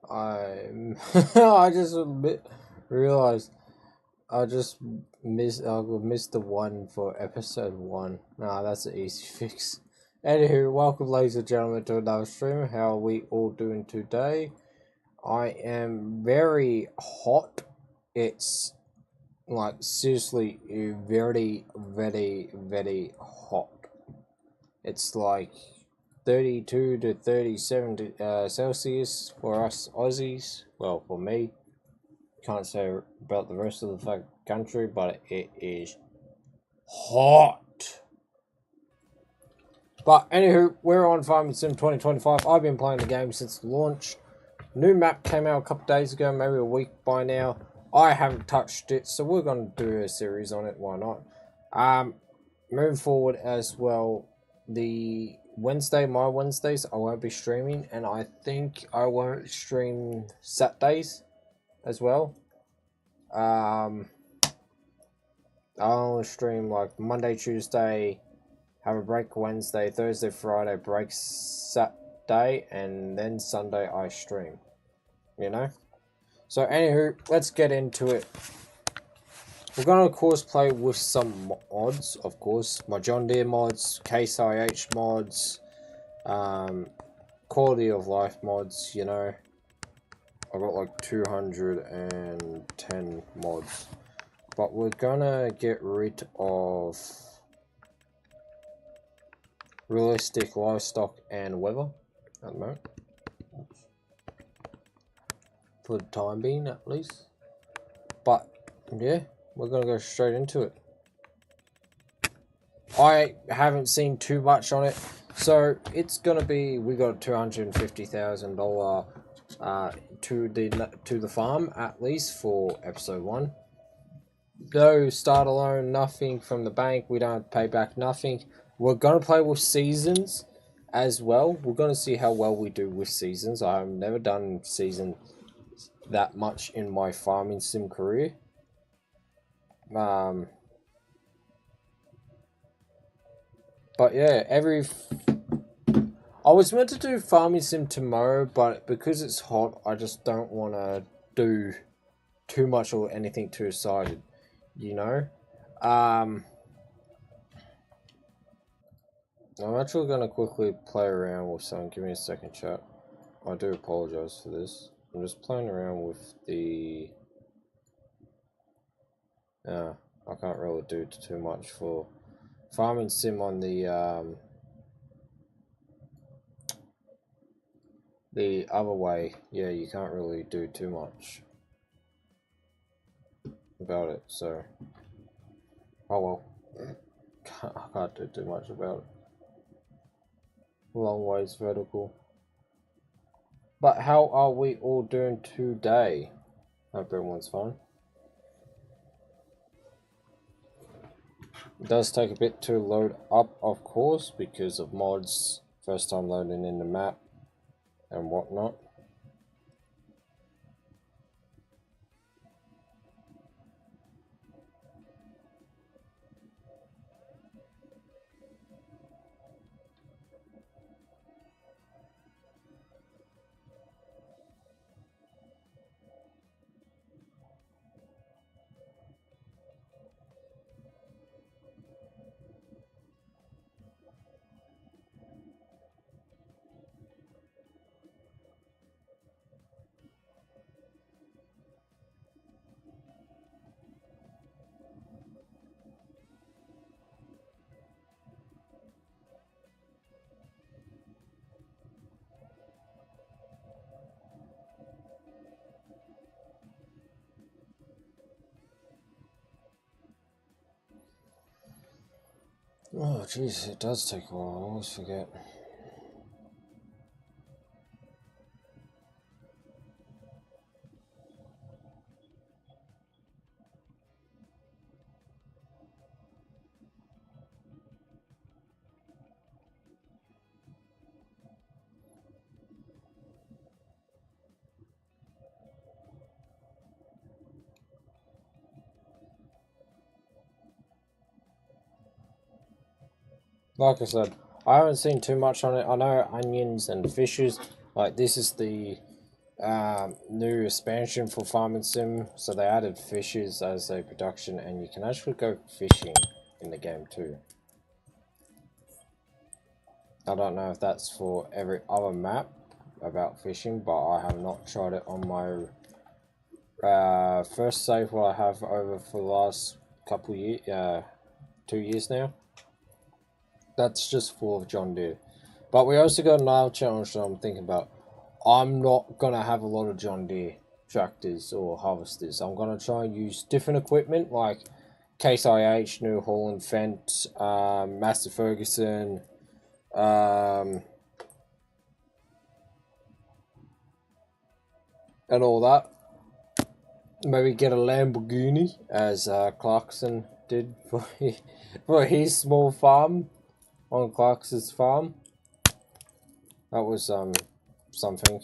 I just realized I missed the one for episode 1. Nah, that's an easy fix. Anywho, welcome ladies and gentlemen to another stream. How are we all doing today? I am very hot. It's like seriously very, very, very hot. It's like 32 to 37 Celsius for us Aussies. Well, for me. Can't say about the rest of the country, but it is hot. But anywho, we're on Farming Sim 2025. I've been playing the game since launch. New map came out a couple days ago, maybe a week by now. I haven't touched it, so we're going to do a series on it. Why not? Moving forward as well, the my Wednesdays, I won't be streaming, and I think I won't stream Saturdays as well. I'll only stream like Monday, Tuesday, have a break Wednesday, Thursday, Friday, break Saturday, and then Sunday I stream. You know? So anywho, let's get into it. We're gonna of course play with some mods, of course. My John Deere mods, Case IH mods, quality of life mods, you know. I got like 210 mods. But we're gonna get rid of realistic livestock and weather at the moment. For the time being, at least. But, yeah, we're gonna go straight into it. I haven't seen too much on it. So, it's gonna be, we got $250,000 to the farm, at least, for episode 1. No start alone, nothing from the bank. We don't have to pay back nothing. We're going to play with seasons as well. We're going to see how well we do with seasons. I've never done season that much in my farming sim career. But yeah, I was meant to do farming sim tomorrow, but because it's hot, I just don't want to do too much or anything too excited. You know? I'm actually going to quickly play around with something. Give me a second, chat. I do apologize for this. I'm just playing around with the... I can't really do too much for farming sim on the other way. Yeah, you can't really do too much about it, so... Oh well. I can't do too much about it. Long ways vertical. But how are we all doing today? Hope everyone's fine. It does take a bit to load up, of course, because of mods, first time loading in the map and whatnot. Oh jeez, it does take a while, I always forget. Like I said, I haven't seen too much on it. I know onions and fishes, like this is the new expansion for farming sim, so they added fishes as a production, and you can actually go fishing in the game too. I don't know if that's for every other map about fishing, but I have not tried it on my first save what I have over for the last couple years, 2 years now. That's just full of John Deere. But we also got another challenge that I'm thinking about. I'm not gonna have a lot of John Deere tractors or harvesters. I'm gonna try and use different equipment like Case IH, New Holland, Fendt, Master Ferguson, and all that. Maybe get a Lamborghini, as Clarkson did for his small farm on Clarkson's farm. That was something.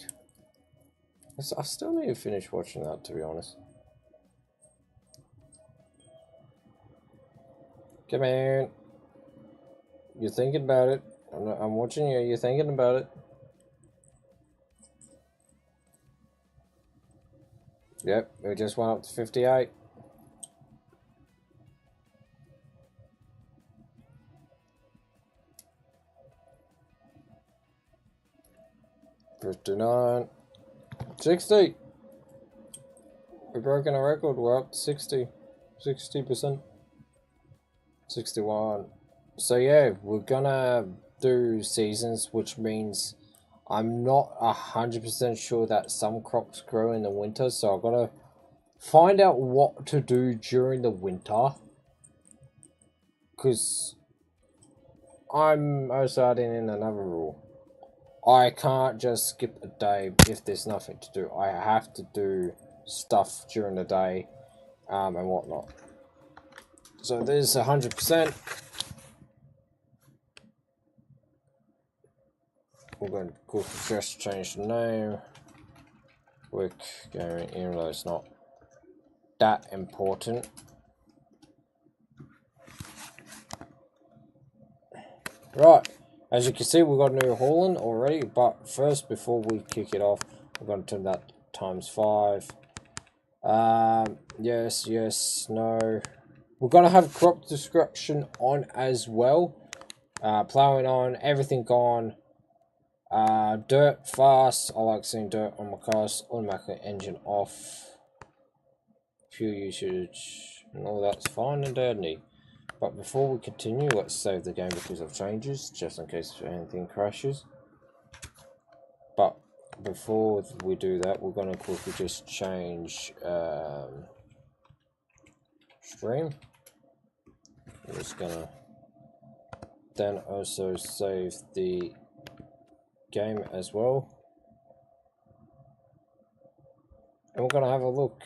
I still need to finish watching that, to be honest. Come on. You're thinking about it. I'm watching you. You're thinking about it. Yep, we just went up to 58. $59. 60. We've broken a record. We're up to 60. 60%. 61. So yeah, we're gonna do seasons, which means I'm not 100% sure that some crops grow in the winter, so I've gotta find out what to do during the winter. Because I'm also adding in another rule. I can't just skip a day if there's nothing to do. I have to do stuff during the day and whatnot. So there's 100%. We're going to quickly just change the name. Quick gaming, even though it's not that important. Right, as you can see, we've got New Holland already, but first, before we kick it off, we're going to turn that ×5. Yes, yes, no. We're going to have crop destruction on as well. Plowing on, everything gone. Dirt fast. I like seeing dirt on my cars. Automatic engine off. Fuel usage and all that's fine and dandy. But before we continue, let's save the game because of changes, just in case anything crashes. But before we do that, we're going to quickly just change stream. We're just going to then also save the game as well. And we're going to have a look.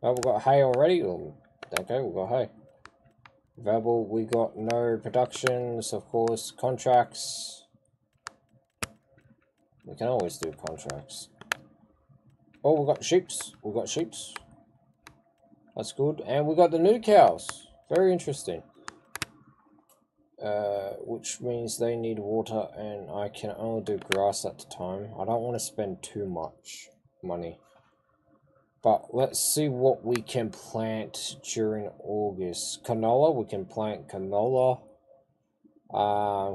Oh, we've got hay already. Okay, we've got hay. Available, we got no productions, of course, contracts. We can always do contracts. Oh, we got sheeps. We got sheeps. That's good. And we got the new cows. Very interesting. Which means they need water, and I can only do grass at the time. I don't want to spend too much money. But let's see what we can plant during August. Canola, we can plant canola.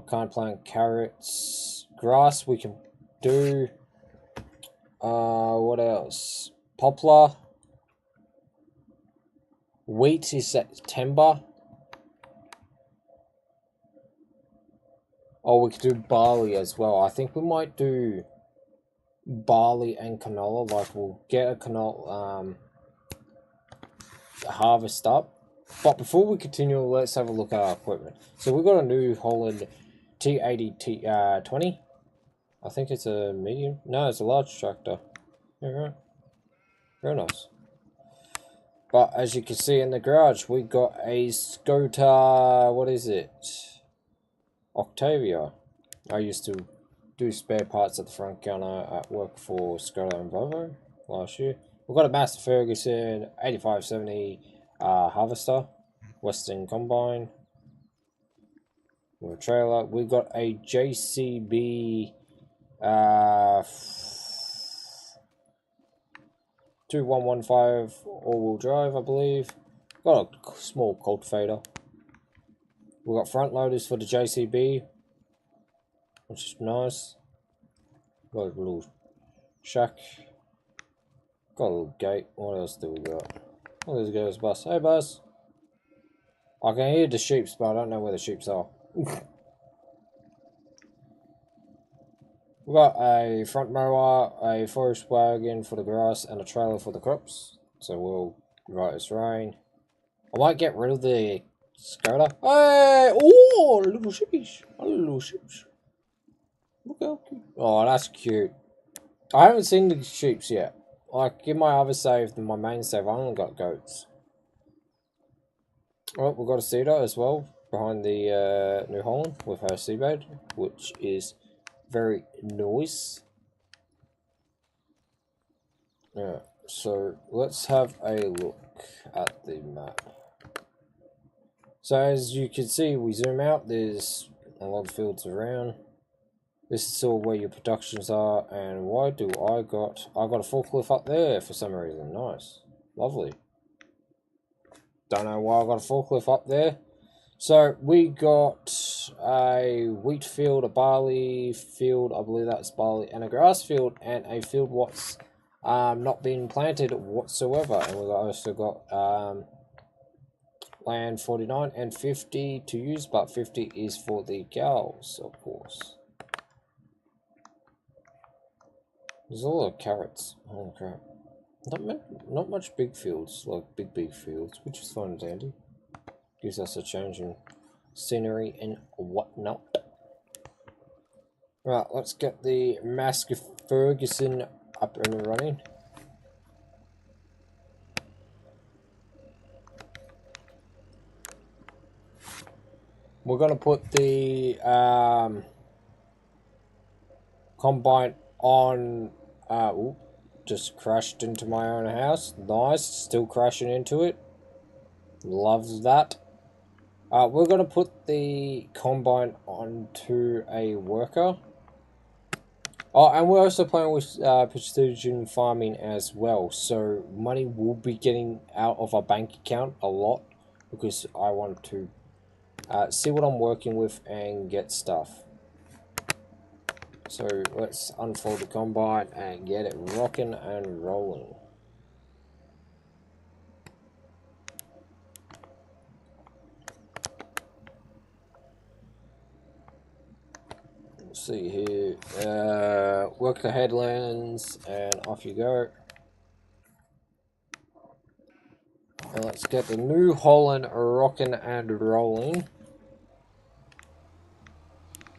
Can't plant carrots. Grass, we can do. What else? Poplar. Wheat is September. Oh, we could do barley as well. I think we might do barley and canola. Like, we'll get a canola harvest up. But before we continue, let's have a look at our equipment. So we've got a New Holland T80 20. I think it's a medium. No, it's a large tractor. Yeah, right. Very nice. But as you can see in the garage, we got a Skoda. What is it? Octavia. I used to do spare parts at the front counter at work for Skoda and Volvo last year. We've got a Master Ferguson 8570 harvester, Western Combine with a trailer. We've got a JCB 2115 all-wheel drive, I believe. Got a small cultivator. We've got front loaders for the JCB, which is nice. Got a little shack. Got a little gate. What else do we got? Oh, there's goes bus. Hey, bus. I can hear the sheeps, but I don't know where the sheeps are. We've got a front mower, a forest wagon for the grass, and a trailer for the crops. So we'll right as rain. I might get rid of the Skoda. Hey! Oh, little sheepish. Little sheeps. Look how cute. Oh, that's cute. I haven't seen the sheeps yet. Like, in my other save, my main save, I only got goats. Well, we've got a cedar as well behind the New Holland with her seabed, which is very nice. Yeah, so let's have a look at the map. So as you can see, we zoom out, there's a lot of fields around. This is all where your productions are, and why do I got a forklift up there for some reason. Nice. Lovely. Don't know why I got a forklift up there. So we got a wheat field, a barley field, I believe that's barley, and a grass field, and a field what's not been planted whatsoever. And we've also got land 49 and 50 to use, but 50 is for the cows, of course. There's a lot of carrots. Oh crap. Not much big fields, like big fields, which is fun and dandy. Gives us a change in scenery and whatnot. Right, let's get the Mask Ferguson up and running. We're gonna put the combine on. Ooh, just crashed into my own house. Nice, still crashing into it. Loves that. We're gonna put the combine onto a worker. Oh, and we're also playing with precision farming as well. So money will be getting out of our bank account a lot because I want to see what I'm working with and get stuff. So let's unfold the combine and get it rocking and rolling. Let's see here. Work the headlands and off you go. And let's get the New Holland rocking and rolling.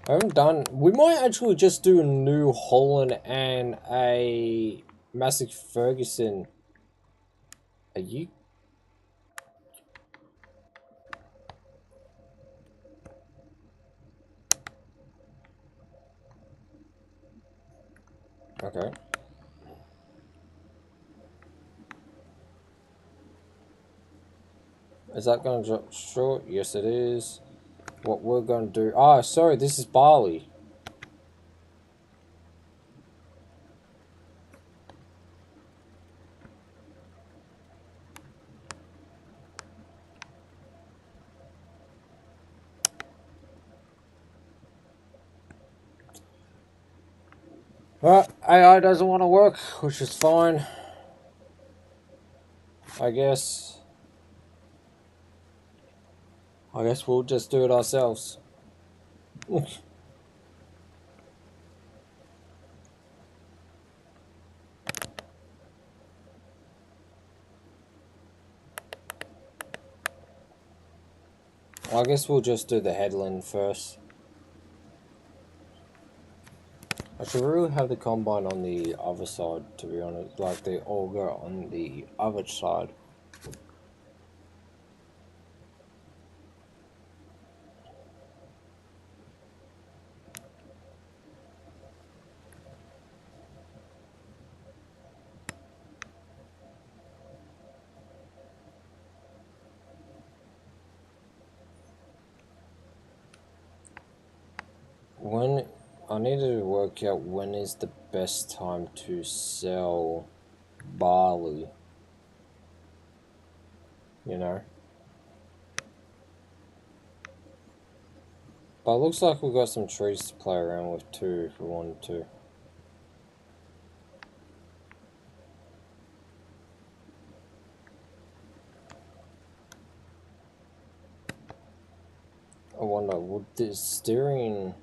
I haven't done. We might actually just do a New Holland and a Massey Ferguson. Are you? Okay. Is that going to drop short? Yes, it is. What we're going to do. Ah, sorry, this is barley. Well, AI doesn't want to work, which is fine. I guess we'll just do it ourselves. I guess we'll just do the headland first. I should really have the combine on the other side, to be honest, like the auger on the other side. When I need to work out when is the best time to sell barley. You know? But it looks like we've got some trees to play around with too if we wanted to. I wonder, would the steering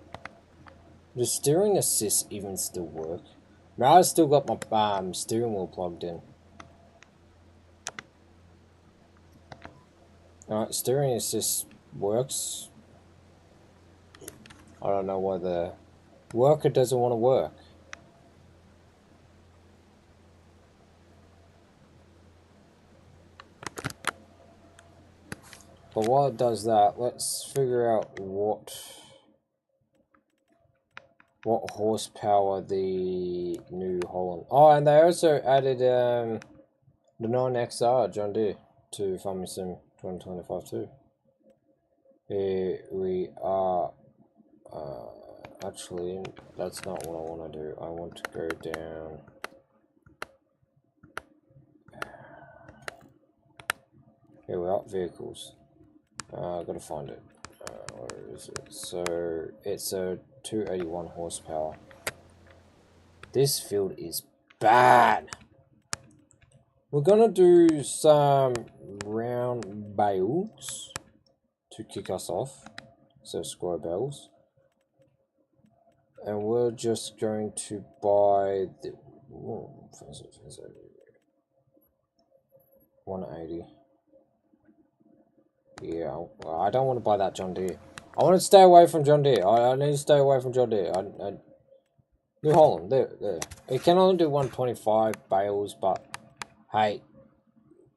assist even still work? Now I've still got my steering wheel plugged in. Alright, steering assist works. I don't know why the worker doesn't want to work. But while it does that, let's figure out what horsepower the New Holland. Oh, and they also added the 9XR John Deere to Farming Sim 2025 too. Here we are. Actually, that's not what I want to do. I want to go down. Here we are, vehicles. I gotta find it. Where is it? So it's a 281 horsepower. This field is bad. We're gonna do some round bales to kick us off. So square bales. And we're just going to buy the 180. Yeah, well, I don't want to buy that John Deere. I want to stay away from John Deere. I need to stay away from John Deere. New Holland, there. It can only do 125 bales, but hey,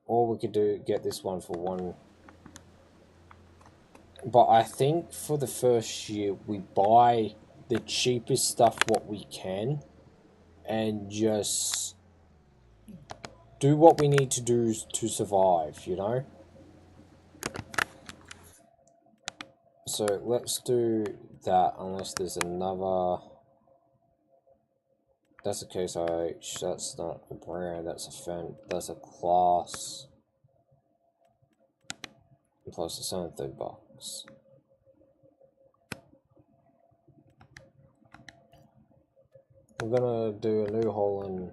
or we could get this one for one. But I think for the first year we buy the cheapest stuff what we can and just do what we need to do to survive, you know? So let's do that unless there's another. That's a case IH, that's not a brand, that's a that's a class. Plus it's only $30. We're gonna do a New Holland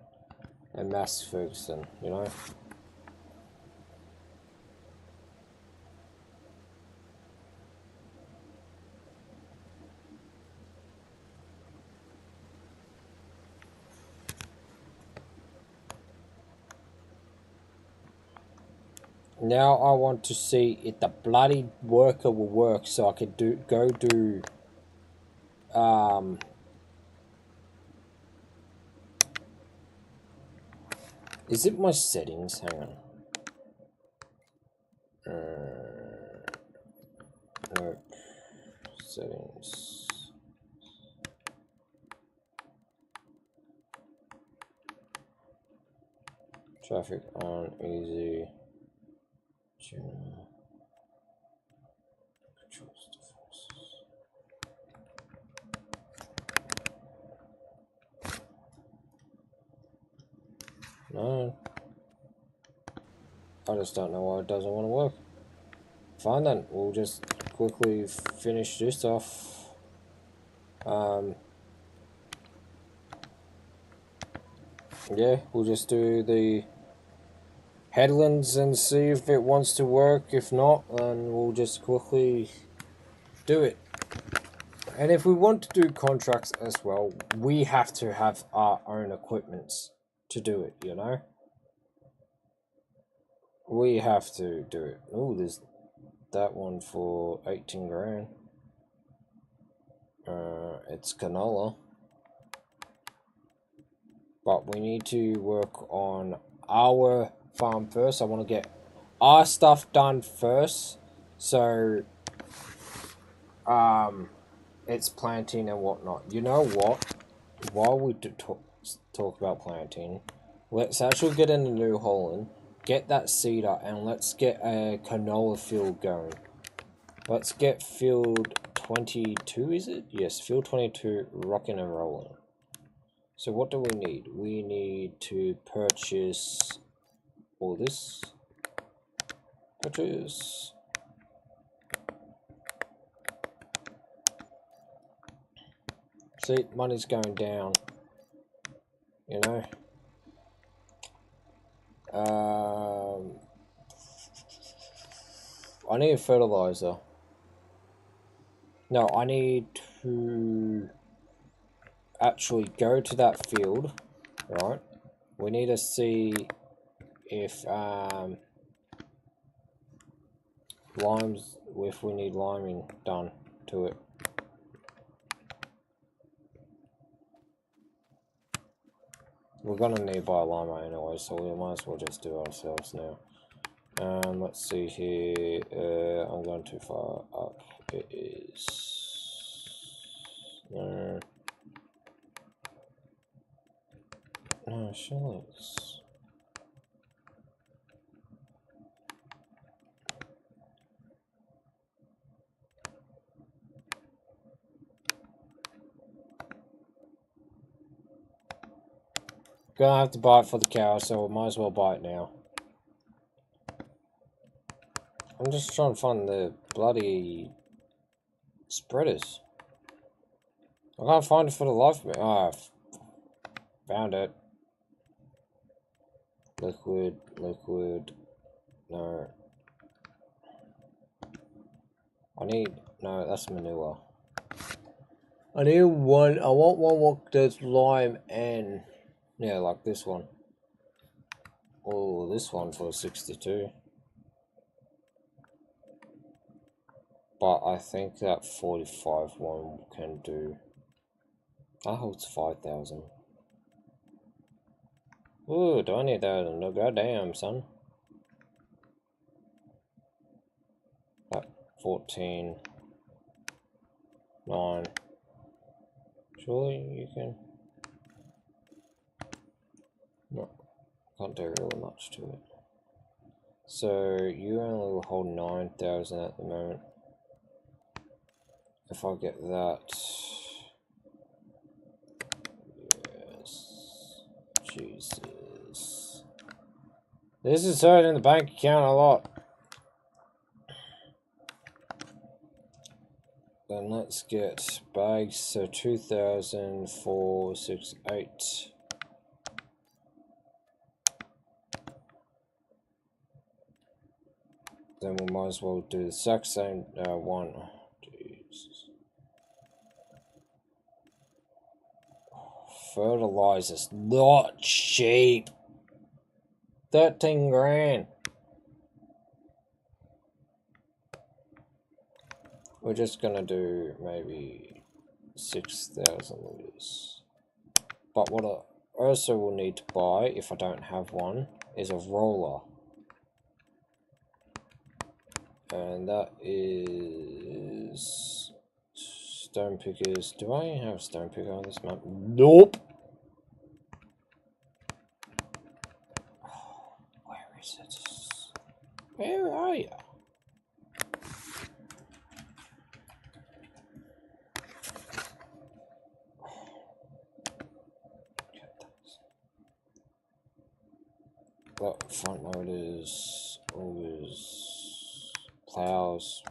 and Mass Ferguson, you know? Now I want to see if the bloody worker will work so I can go do is it my settings? Hang on. Nope. Settings. Traffic on easy. General. Controls devices. No. I just don't know why it doesn't want to work. Fine then, we'll just quickly finish this off. Yeah, we'll just do the headlands and see if it wants to work. If not, then we'll just quickly do it. And if we want to do contracts as well, we have to have our own equipments to do it, you know? We have to do it. Oh, there's that one for 18 grand. It's canola. But we need to work on our farm first. I want to get our stuff done first. So, it's planting and whatnot. You know what? While we do talk about planting, let's actually get in the New Holland, get that seeder, and let's get a canola field going. Let's get field 22, is it? Yes, field 22, rocking and rolling. So what do we need? We need to purchase all this. Purchase. See, money's going down. You know? I need a fertilizer. No, I need to actually go to that field, right? We need to see if limes, if we need liming done to it. We're gonna need buy a lima anyway, so we might as well just do it ourselves now. Let's see here. I'm going too far up. It is no. No, surely it's. Gonna have to buy it for the cow, so we might as well buy it now. I'm just trying to find the bloody spreaders. I can't find it for the life of me. Oh, found it. Liquid, liquid. No. I need. No, that's manure. I need one. I want one that's lime and. Yeah, like this one. Oh, this one for 62. But I think that 45 one can do. That holds 5,000. Ooh, do I need that? No, goddamn, son. That 14. 9. Surely you can. No, can't do really much to it. So you only will hold 9,000 at the moment. If I get that, yes, Jesus, this is hurting the bank account a lot. Then let's get bags. So 2,468. Then we might as well do the exact same one. Jesus. Fertilizer's not cheap. 13 grand. We're just gonna do maybe 6,000 liters. But what I also will need to buy, if I don't have one, is a roller. And that is stone pickers. Do I have a stone picker on this map? Nope. Where is it? Where are you? Well, front loaders, augers, plows,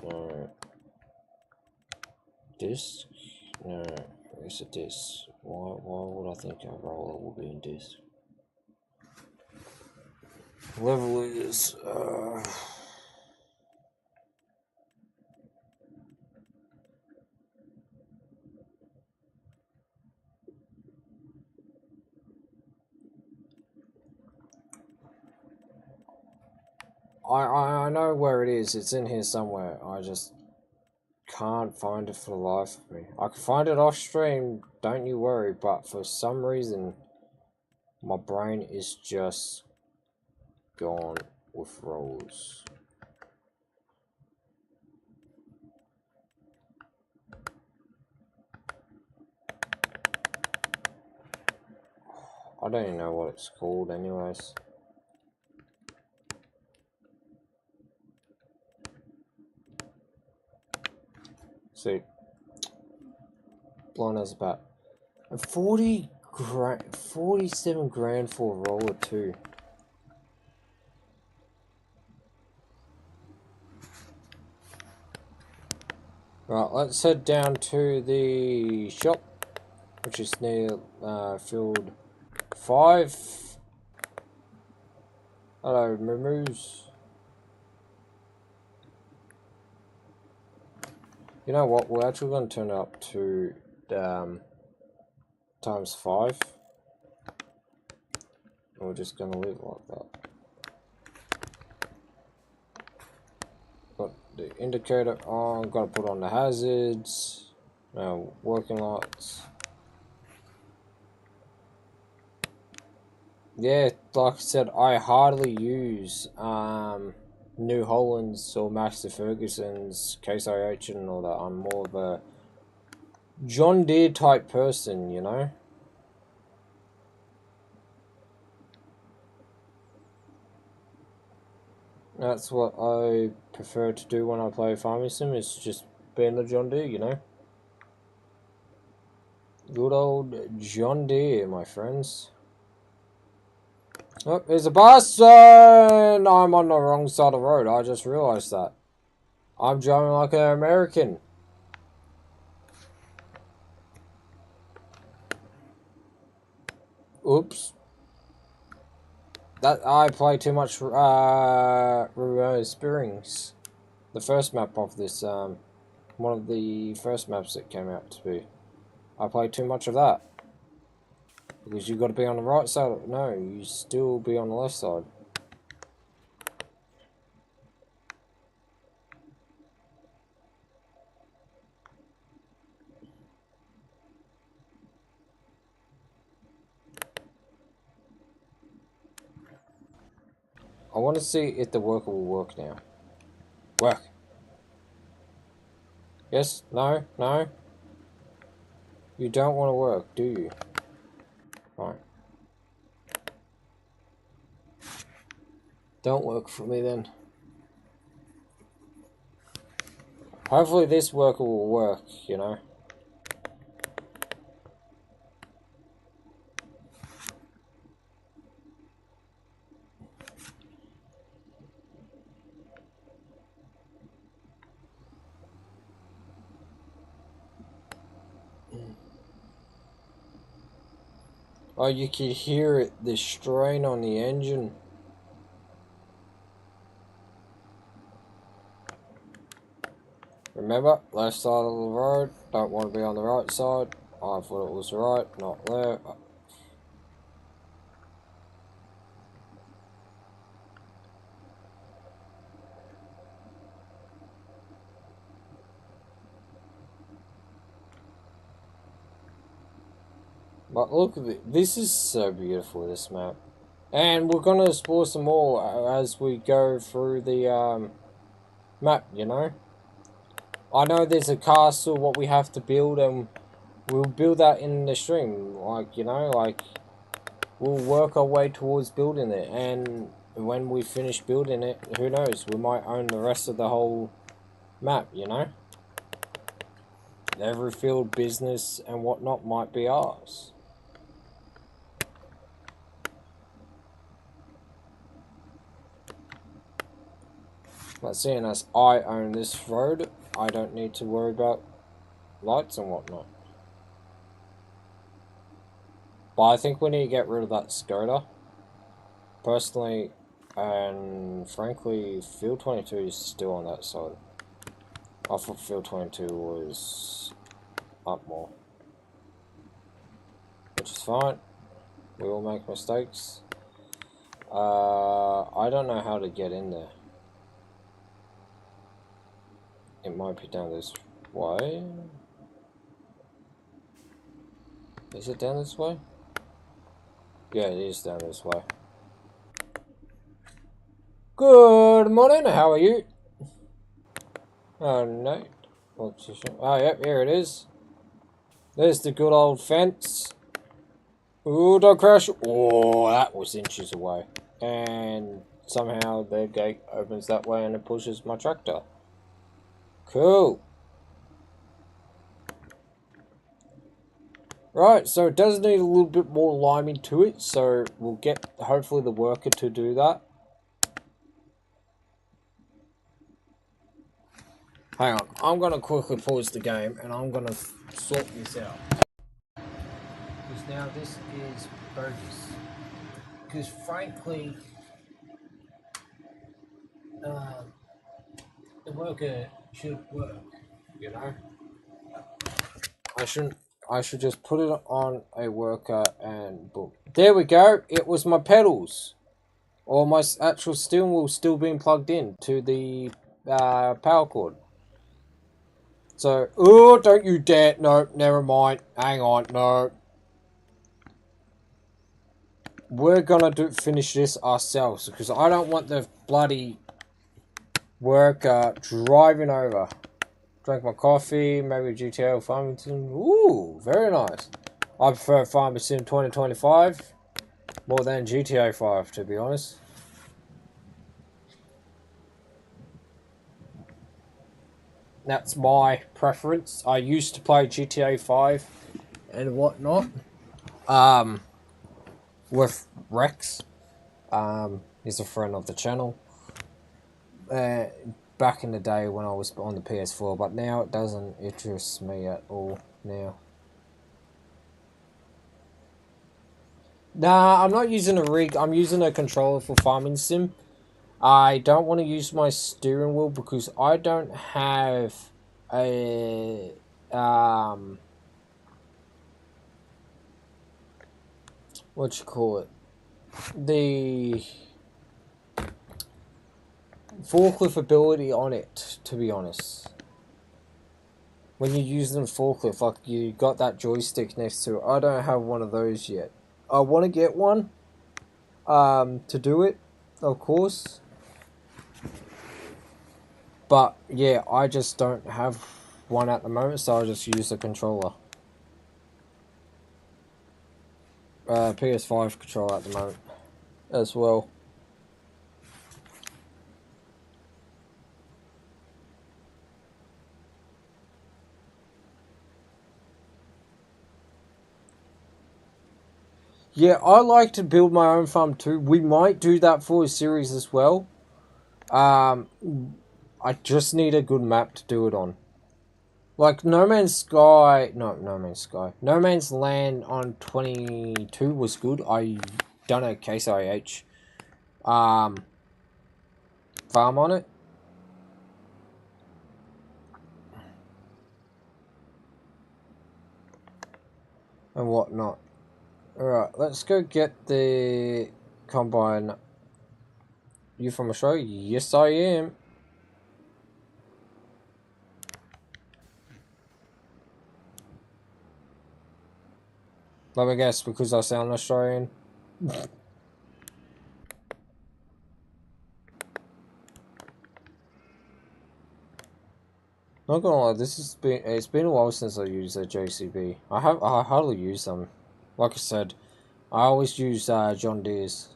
no. Disc? No, it's a disc. Why would I think a roller will be in disc? Levelers, I know where it is. It's in here somewhere. I just can't find it for the life of me. I can find it off stream, don't you worry, but for some reason my brain is just gone with rolls. I don't even know what it's called anyways. See, blind as a bat. And 40 grand, 47 grand for a roller too. Right, let's head down to the shop, which is near field 5. Hello, Moose. You know what? We're actually going to turn it up to times 5. And we're just going to leave it like that. Got the indicator on. Got to put on the hazards. Working lights. Yeah, like I said, I hardly use New Holland's or Master Ferguson's Case IH and all that. I'm more of a John Deere type person, you know? That's what I prefer to do when I play Farming Sim, is just being the John Deere, you know? Good old John Deere, my friends. Oh, there's a bus, and I'm on the wrong side of the road. I just realised that. I'm driving like an American. Oops. That I play too much Springs. The first map of this, one of the first maps that came out to be. I play too much of that. Because you got to be on the right side. No, you still be on the left side. I want to see if the worker will work now. Work. Yes? No? No? You don't want to work, do you? Right. Don't work for me then. Hopefully this worker will work, you know. Oh, you could hear it, the strain on the engine. Remember, left side of the road, don't want to be on the right side. I thought it was right, not there. But look at it, this is so beautiful, this map. And we're gonna explore some more as we go through the map, you know? I know there's a castle, what we have to build, and we'll build that in the stream, like, you know, like, we'll work our way towards building it, and when we finish building it, who knows, we might own the rest of the whole map, you know? Every field, business, and whatnot might be ours. But seeing as I own this road, I don't need to worry about lights and whatnot. But I think we need to get rid of that Skoda. Personally, and frankly, Field 22 is still on that side. I thought Field 22 was up more. Which is fine. We all make mistakes. I don't know how to get in there. It might be down this way. Is it down this way? Yeah, it is down this way. Good morning, how are you? Oh no. Oh yep, here it is. There's the good old fence. Ooh, don't crash. Oh, that was inches away. And somehow the gate opens that way and it pushes my tractor. Cool. Right, so it does need a little bit more liming to it, so we'll get hopefully the worker to do that. Hang on, I'm gonna quickly pause the game and I'm gonna sort this out. Because now this is bogus. Because frankly, the worker should work, you know? I should just put it on a worker and boom. There we go, it was my pedals. Or my actual steering wheel still being plugged in to the power cord. So, oh, don't you dare, no, never mind, hang on, no. We're gonna finish this ourselves, because I don't want the bloody worker driving over. Drank my coffee, maybe GTA Farmington. Ooh, very nice. I prefer Farming Sim 2025 more than GTA 5, to be honest. That's my preference. I used to play GTA 5 and whatnot. With Rex. He's a friend of the channel. Back in the day when I was on the PS4, but now it doesn't interest me at all now. Nah, I'm not using a rig. I'm using a controller for Farming Sim. I don't want to use my steering wheel because I don't have a what you call it, the forklift ability on it, to be honest. When you're using the forklift, like you got that joystick next to it. I don't have one of those yet. I want to get one to do it, of course. But yeah, I just don't have one at the moment, so I just use the controller. PS5 controller at the moment as well. Yeah, I like to build my own farm too. We might do that for a series as well. I just need a good map to do it on. Like No Man's Sky, No Man's Sky. No Man's Land on 22 was good. I done a Case IH farm on it. And whatnot. Alright, let's go get the combine. You from Australia? Yes, I am. Let me guess, because I sound Australian. Not gonna lie, it's been a while since I used a JCB. I hardly use them. Like I said, I always use John Deere's.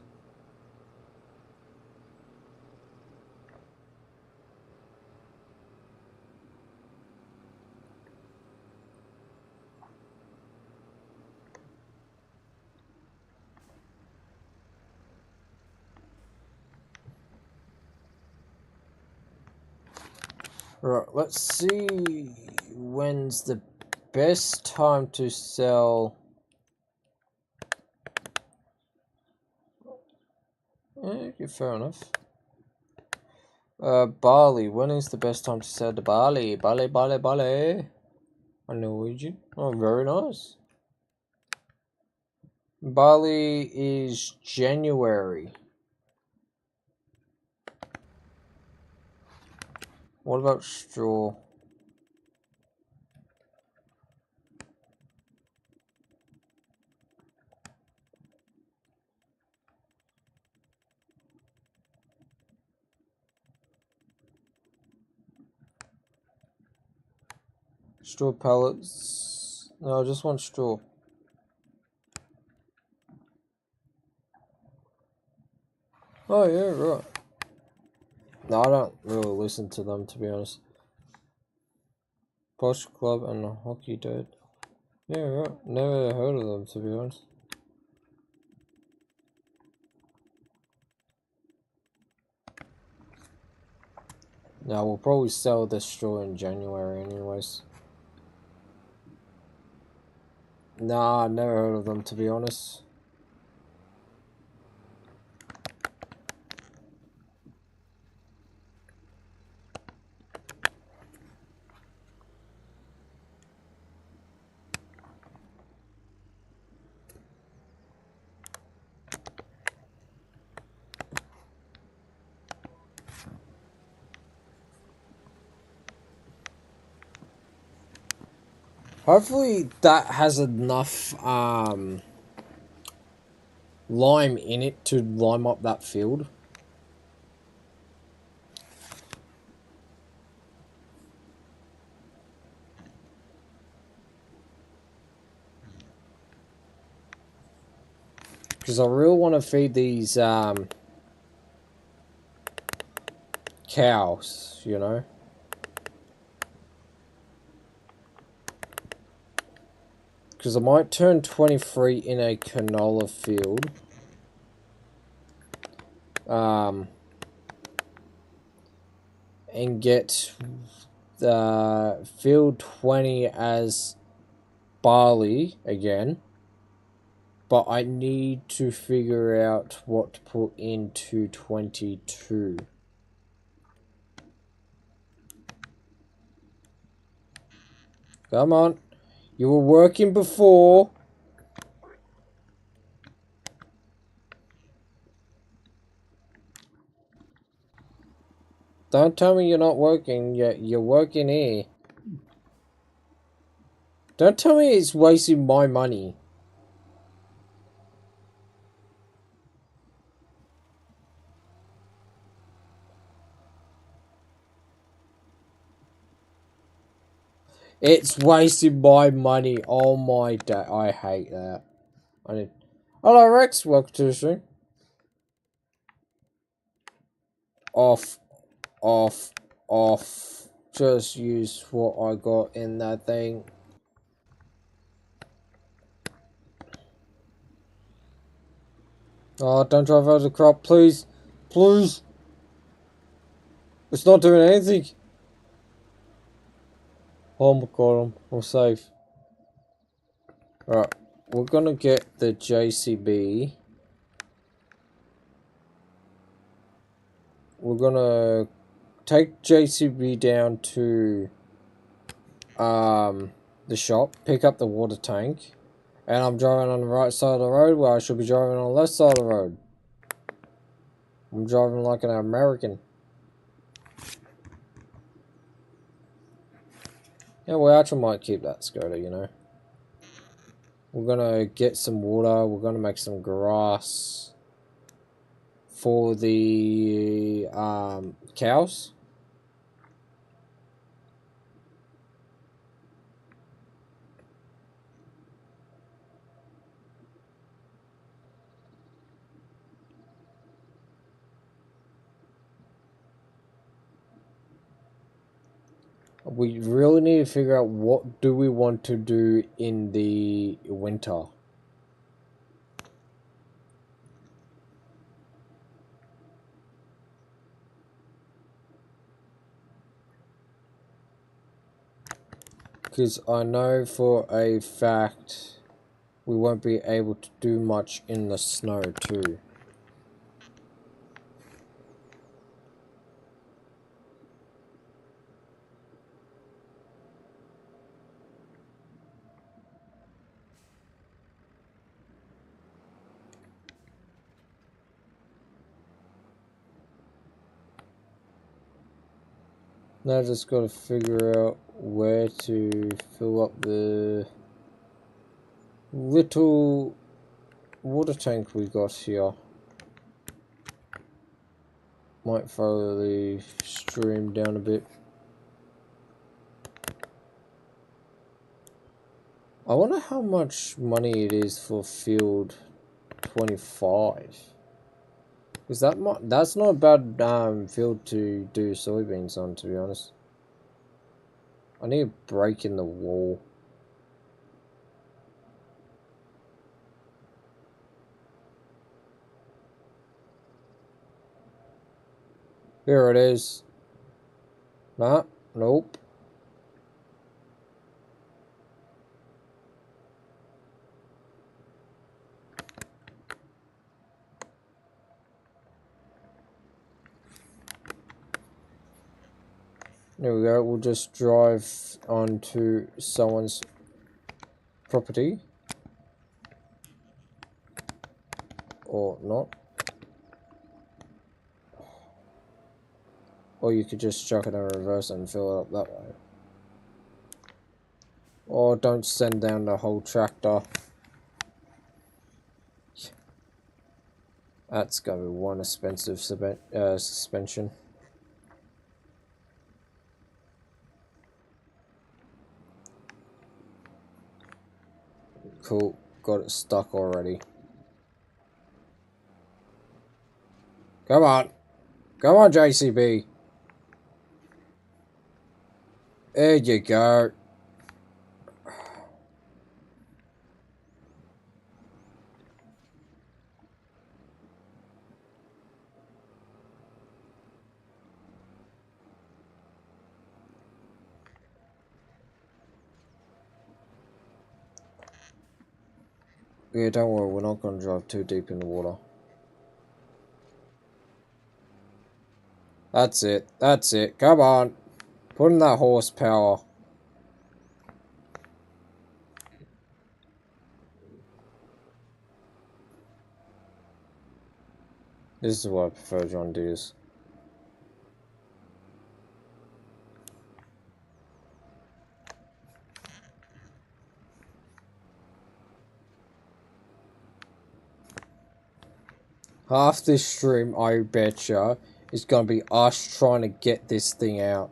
Right, let's see when's the best time to sell. Okay, fair enough. Barley. When is the best time to sell the barley? Barley. A Norwegian. Oh, very nice. Barley is January. What about straw? Straw pellets. No, I just want straw. Oh yeah, right. No, I don't really listen to them, to be honest. Posh Club and Hockey Dirt. Yeah, right. Never heard of them, to be honest. Now, we'll probably sell this straw in January anyways. Nah, never heard of them, to be honest. Hopefully that has enough lime in it to lime up that field. Because I really want to feed these cows, you know. Because I might turn 23 in a canola field. And get the field 20 as barley again. But I need to figure out what to put into 22. Come on. You were working before. Don't tell me you're not working. You're working here. Don't tell me it's wasting my money. It's wasting my money. Oh my day. I hate that. Hello Rex, welcome to the stream. Off, off, off. Just use what I got in that thing. Oh, don't drive over the crop, please. Please. It's not doing anything. Oh my god, I'm safe. Alright, we're gonna get the JCB. We're gonna take JCB down to the shop, pick up the water tank, and I'm driving on the right side of the road where I should be driving on the left side of the road. I'm driving like an American. Yeah, we actually might keep that scooter, you know. We're gonna get some water, we're gonna make some grass for the cows. We really need to figure out what do we want to do in the winter. Because I know for a fact we won't be able to do much in the snow too. Now I just gotta figure out where to fill up the little water tank we got here. Might follow the stream down a bit. I wonder how much money it is for field 25. Because that's not a bad field to do soybeans on, to be honest. I need a break in the wall. Here it is. Nah, nope. There we go. We'll just drive onto someone's property. Or not. Or you could just chuck it in reverse and fill it up that way. Or don't send down the whole tractor. That's gonna be one expensive suspension. Cool, got it stuck already. Come on, JCB. There you go. Yeah, don't worry, we're not gonna drive too deep in the water. That's it, come on. Put in that horsepower. This is why I prefer John Deere's. Half this stream, I betcha, is gonna be us trying to get this thing out.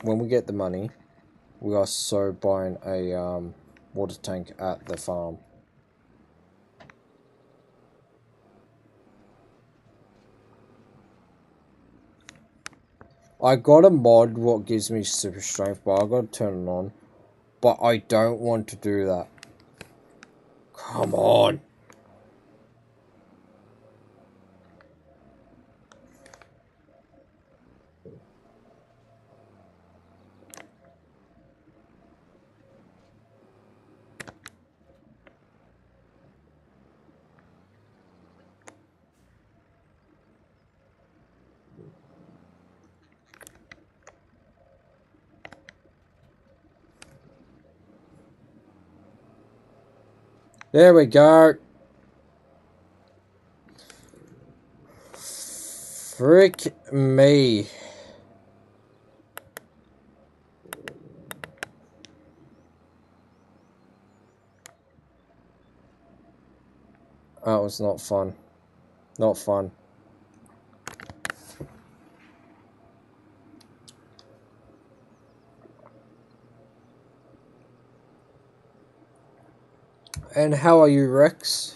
When we get the money, we are so buying a water tank at the farm. I got a mod what gives me super strength, but I gotta turn it on. But I don't want to do that. Come on. There we go. Frick me. That was not fun. Not fun. And how are you, Rex?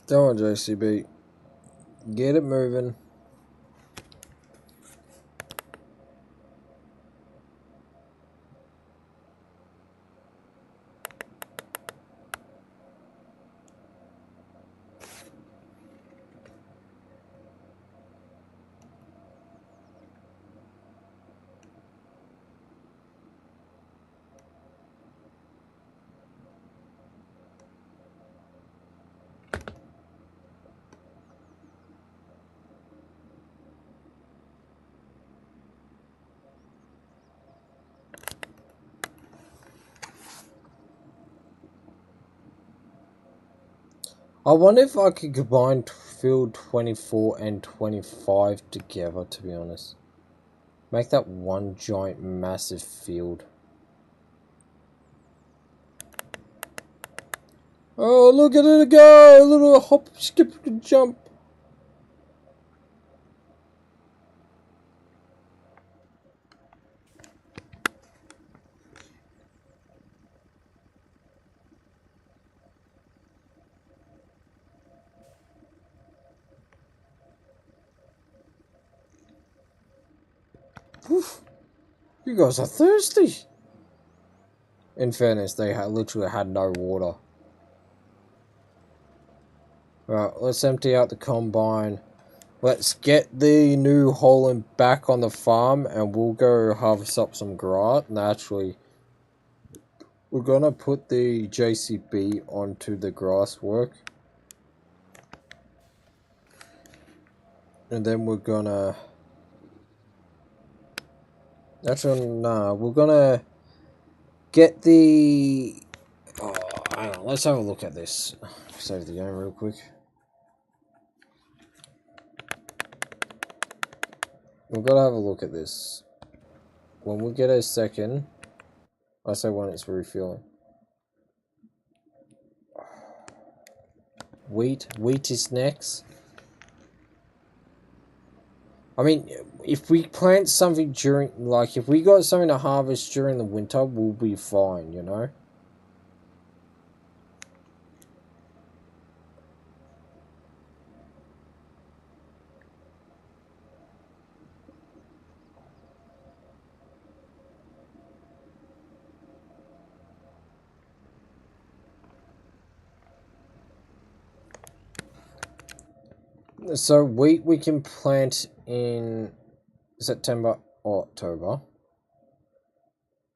Don't worry, JCB. Get it moving. I wonder if I could combine field 24 and 25 together, to be honest. Make that one giant massive field. Oh, look at it go! A little hop, skip, jump. Oof. You guys are thirsty. In fairness, they literally had no water. Right, let's empty out the combine. Let's get the new Holland back on the farm and we'll go harvest up some grass. Naturally, we're gonna put the JCB onto the grass work. And then we're gonna... Actually, nah, we're gonna get the... Oh, hang on, let's have a look at this. Save the game real quick. We've got to have a look at this. When we get a second, I say when it's refueling. Wheat is next. I mean, if we plant something during, like, if we got something to harvest during the winter, we'll be fine, you know? So wheat we can plant in September or October.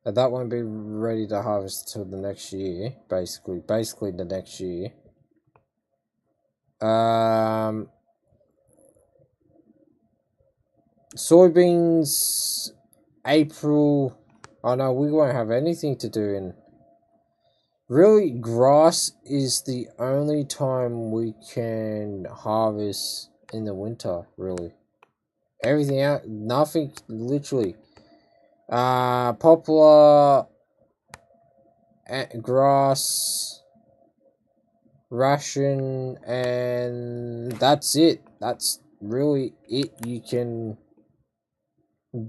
And that won't be ready to harvest till the next year, basically the next year. Soybeans, April. Oh no, we won't have anything to do in. Really, grass is the only time we can harvest in the winter, really. Everything out, nothing, literally. Poplar, grass, ration, and that's it. That's really it you can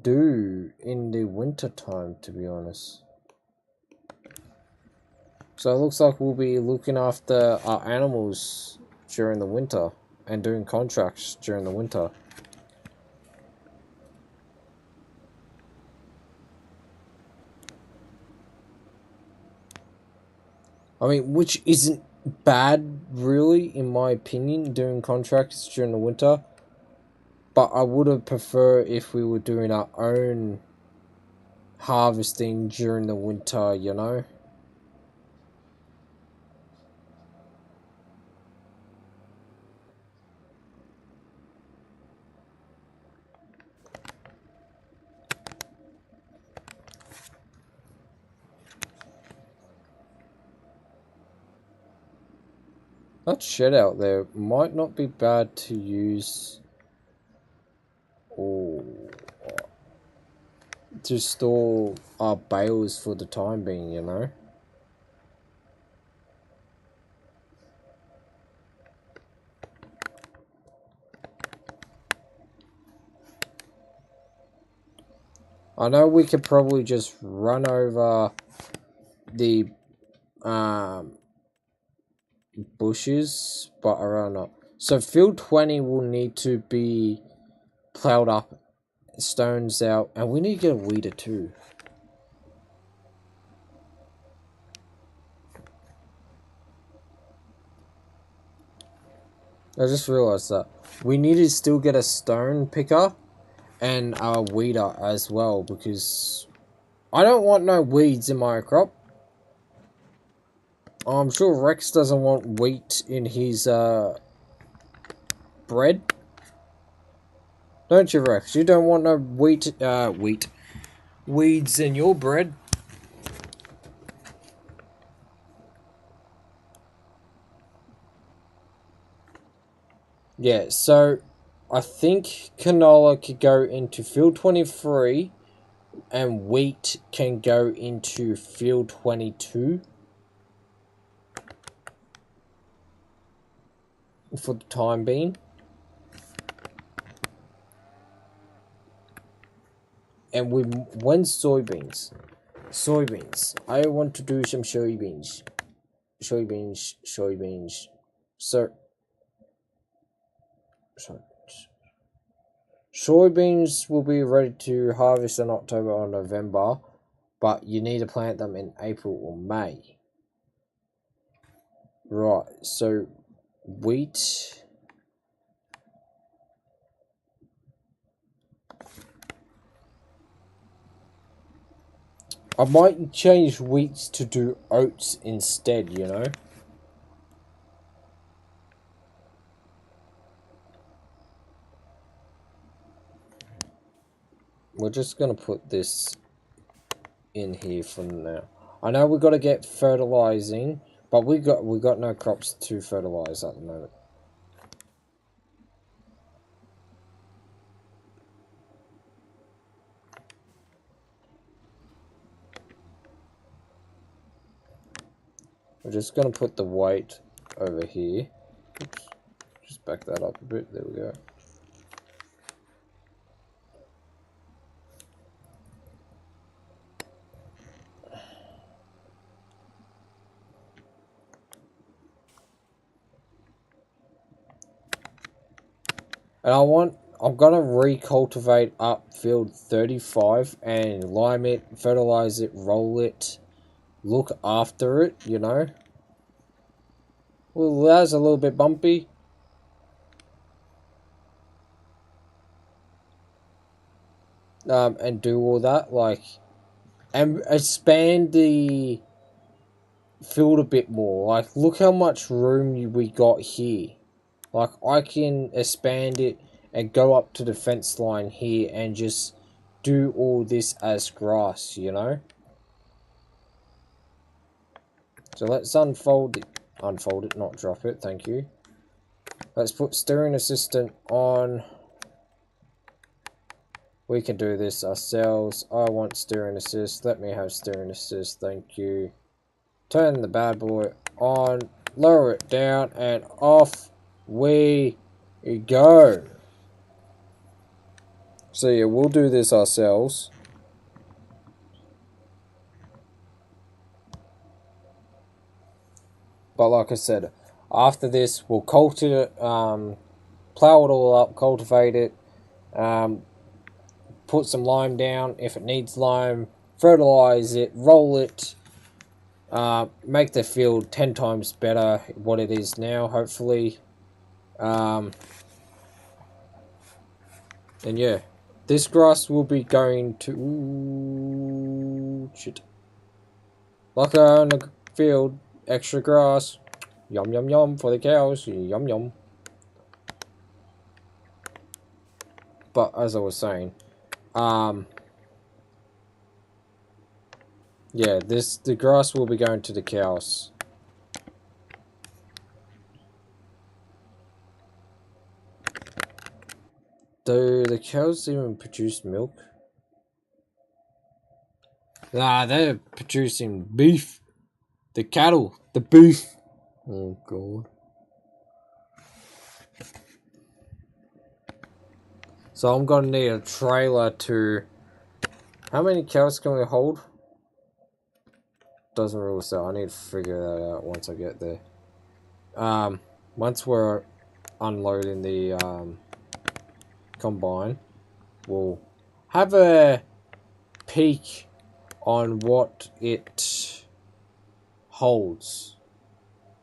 do in the winter time, to be honest. So it looks like we'll be looking after our animals during the winter and doing contracts during the winter. I mean, which isn't bad, really, in my opinion, doing contracts during the winter. But I would have preferred if we were doing our own harvesting during the winter, you know? That shed out there might not be bad to use. Oh, to store our bales for the time being, you know? I know we could probably just run over the bushes, but I don't know. So field 20 will need to be plowed up, stones out, and we need to get a weeder too. I just realized that we need to still get a stone picker and a weeder as well, because I don't want no weeds in my crop. I'm sure Rex doesn't want wheat in his bread. Don't you, Rex? You don't want no weeds in your bread. Yeah, so I think canola could go into field 23 and wheat can go into field 22 for the time being. And when soybeans, I want to do some soybeans. So, soybeans will be ready to harvest in October or November, but you need to plant them in April or May. Right, so wheat. I might change wheats to do oats instead, you know? We're just gonna put this in here for now. I know we got to get fertilizing, but we got no crops to fertilize at the moment. We're just gonna put the weight over here. Oops. Just back that up a bit. There we go. And I'm gonna recultivate up field 35 and lime it, fertilize it, roll it, look after it, you know. Well, that's a little bit bumpy. And do all that, like, and expand the field a bit more. Like, look how much room we got here. Like, I can expand it and go up to the fence line here and just do all this as grass, you know? So let's unfold it, not drop it, thank you. Let's put steering assistant on. We can do this ourselves. I want steering assist. Let me have steering assist. Thank you. Turn the bad boy on. Lower it down. And off we go. So yeah, we'll do this ourselves. But like I said, after this, we'll cultivate it, plow it all up, cultivate it, put some lime down if it needs lime, fertilize it, roll it, make the field 10 times better what it is now, hopefully. And yeah, this grass will be going to... Ooh, shit. Like on the field, extra grass. Yum yum yum for the cows, yum yum. But as I was saying, yeah, the grass will be going to the cows. Do the cows even produce milk? Nah, they're producing beef. The cattle, the beef. Oh god. So I'm gonna need a trailer to... How many cows can we hold? Doesn't really say. I need to figure that out once I get there. Once we're unloading the combine, we'll have a peek on what it holds,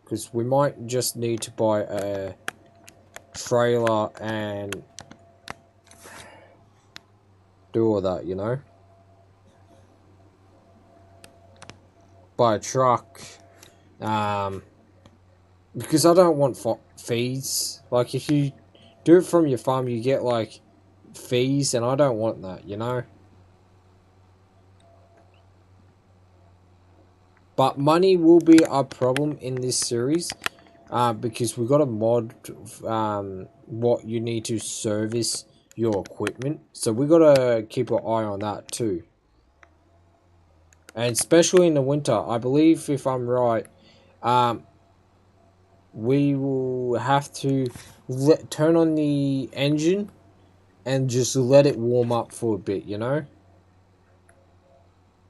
because we might just need to buy a trailer and do all that, you know. Buy a truck, because I don't want fees. Like, if you do it from your farm, you get like fees, and I don't want that, you know. But money will be a problem in this series. because we got a mod what you need to service your equipment, so we gotta keep an eye on that too. And especially in the winter, I believe, if I'm right, we will have to turn on the engine and just let it warm up for a bit, you know?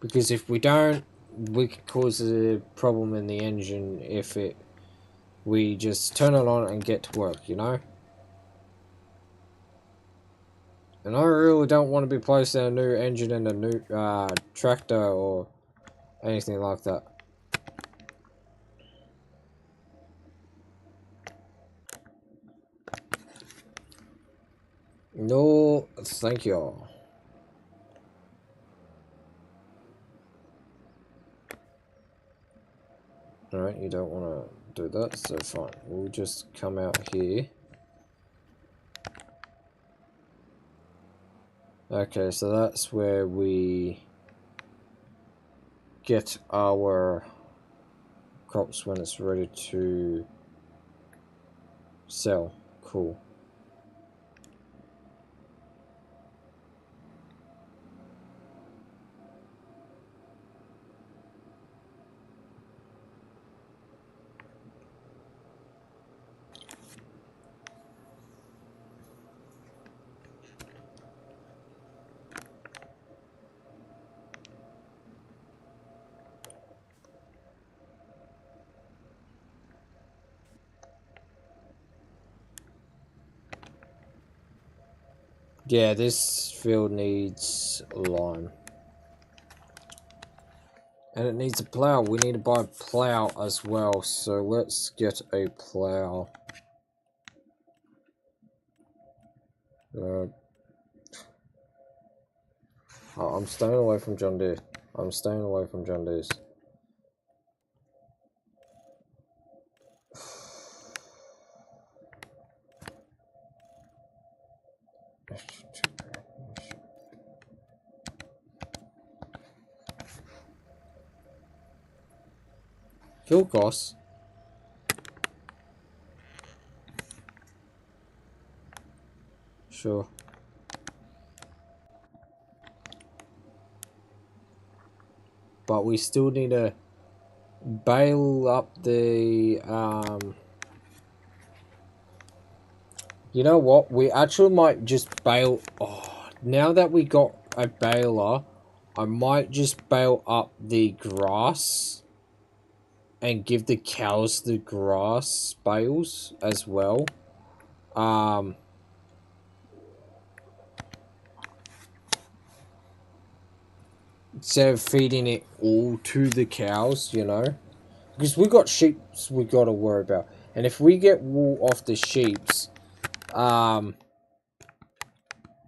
Because if we don't, we could cause a problem in the engine if we just turn it on and get to work, you know? And I really don't want to be placing a new engine in a new tractor or anything like that. No, thank you. Alright, you don't want to do that, so fine. We'll just come out here. Okay, so that's where we get our crops when it's ready to sell. Cool. Yeah, this field needs lime. And it needs a plow. We need to buy a plow as well, so let's get a plow. Oh, I'm staying away from John Deere. I'm staying away from John Deere's. Fuel costs. Sure. But we still need to bail up the you know what? We actually might just bail. Oh, now that we got a baler, I might just bail up the grass and give the cows the grass bales as well. Instead of feeding it all to the cows, you know, because we got sheep we got to worry about, and if we get wool off the sheep's,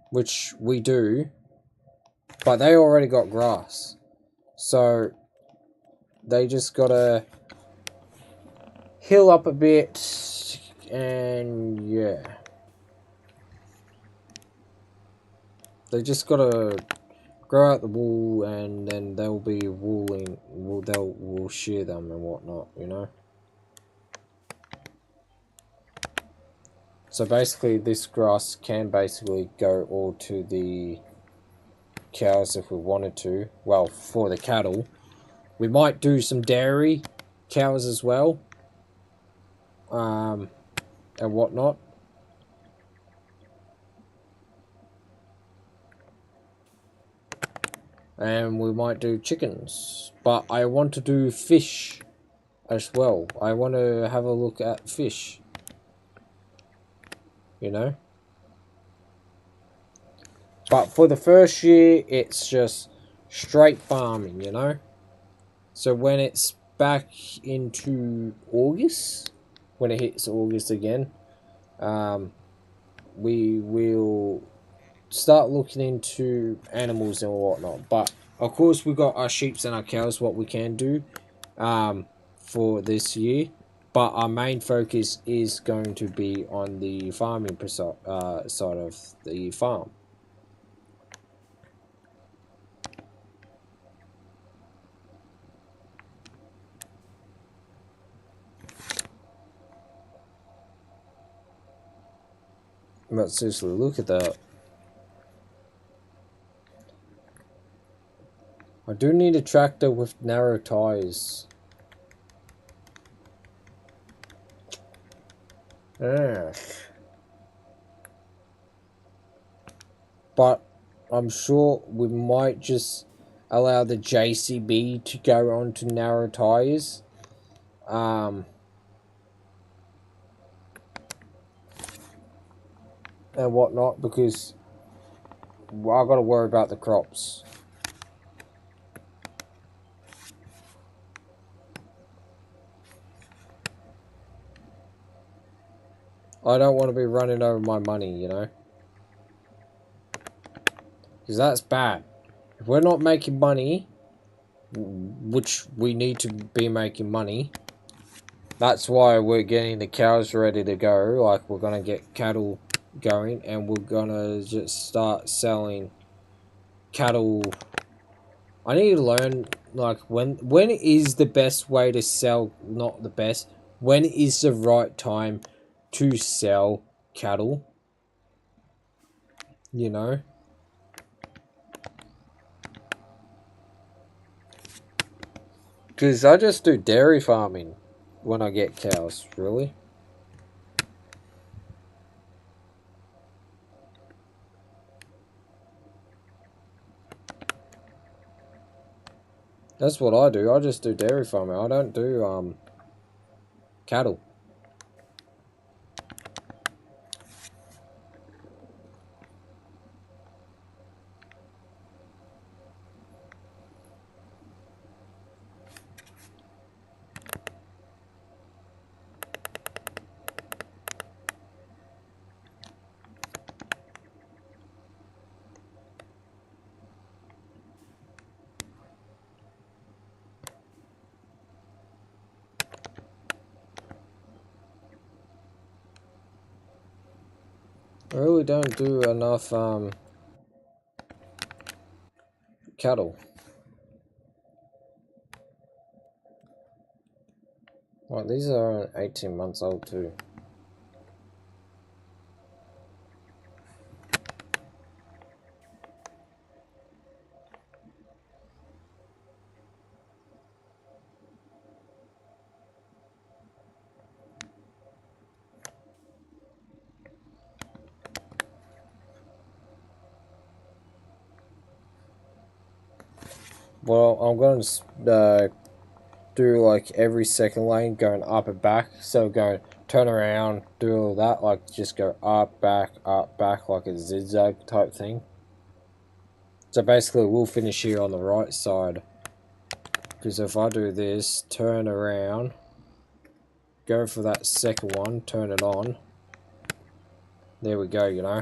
which we do, but they already got grass, so they just gotta heal up a bit, and yeah, they just gotta grow out the wool, and then they'll be wooling. We'll shear them and whatnot, you know. So basically, this grass can basically go all to the cows if we wanted to. Well, for the cattle, we might do some dairy cows as well, and whatnot. And we might do chickens, but I want to do fish as well. I want to have a look at fish, you know. But for the first year, it's just straight farming, you know. So when it's back into August, when it hits August again, we will start looking into animals and whatnot. But of course, we've got our sheep and our cows, what we can do for this year. But our main focus is going to be on the farming side of the farm. But seriously, look at that. I do need a tractor with narrow tires. Ugh. But I'm sure we might just allow the JCB to go on to narrow tires. And whatnot, because I got to worry about the crops. I don't want to be running over my money, you know, because that's bad. If we're not making money, which we need to be making money, that's why we're getting the cows ready to go. Like, we're gonna get cattle going, and we're gonna just start selling cattle. I need to learn, like, when is the best way to sell, not the best, when is the right time to sell cattle, you know? Because I just do dairy farming when I get cows, really. That's what I do. I just do dairy farming. I don't do cattle. I really don't do enough cattle. Well, these are 18 months old too. Well, I'm going to do like every second lane going up and back. So go turn around, do all that, like just go up, back, like a zigzag type thing. So basically we'll finish here on the right side. Because if I do this, turn around, go for that second one, turn it on. There we go, you know.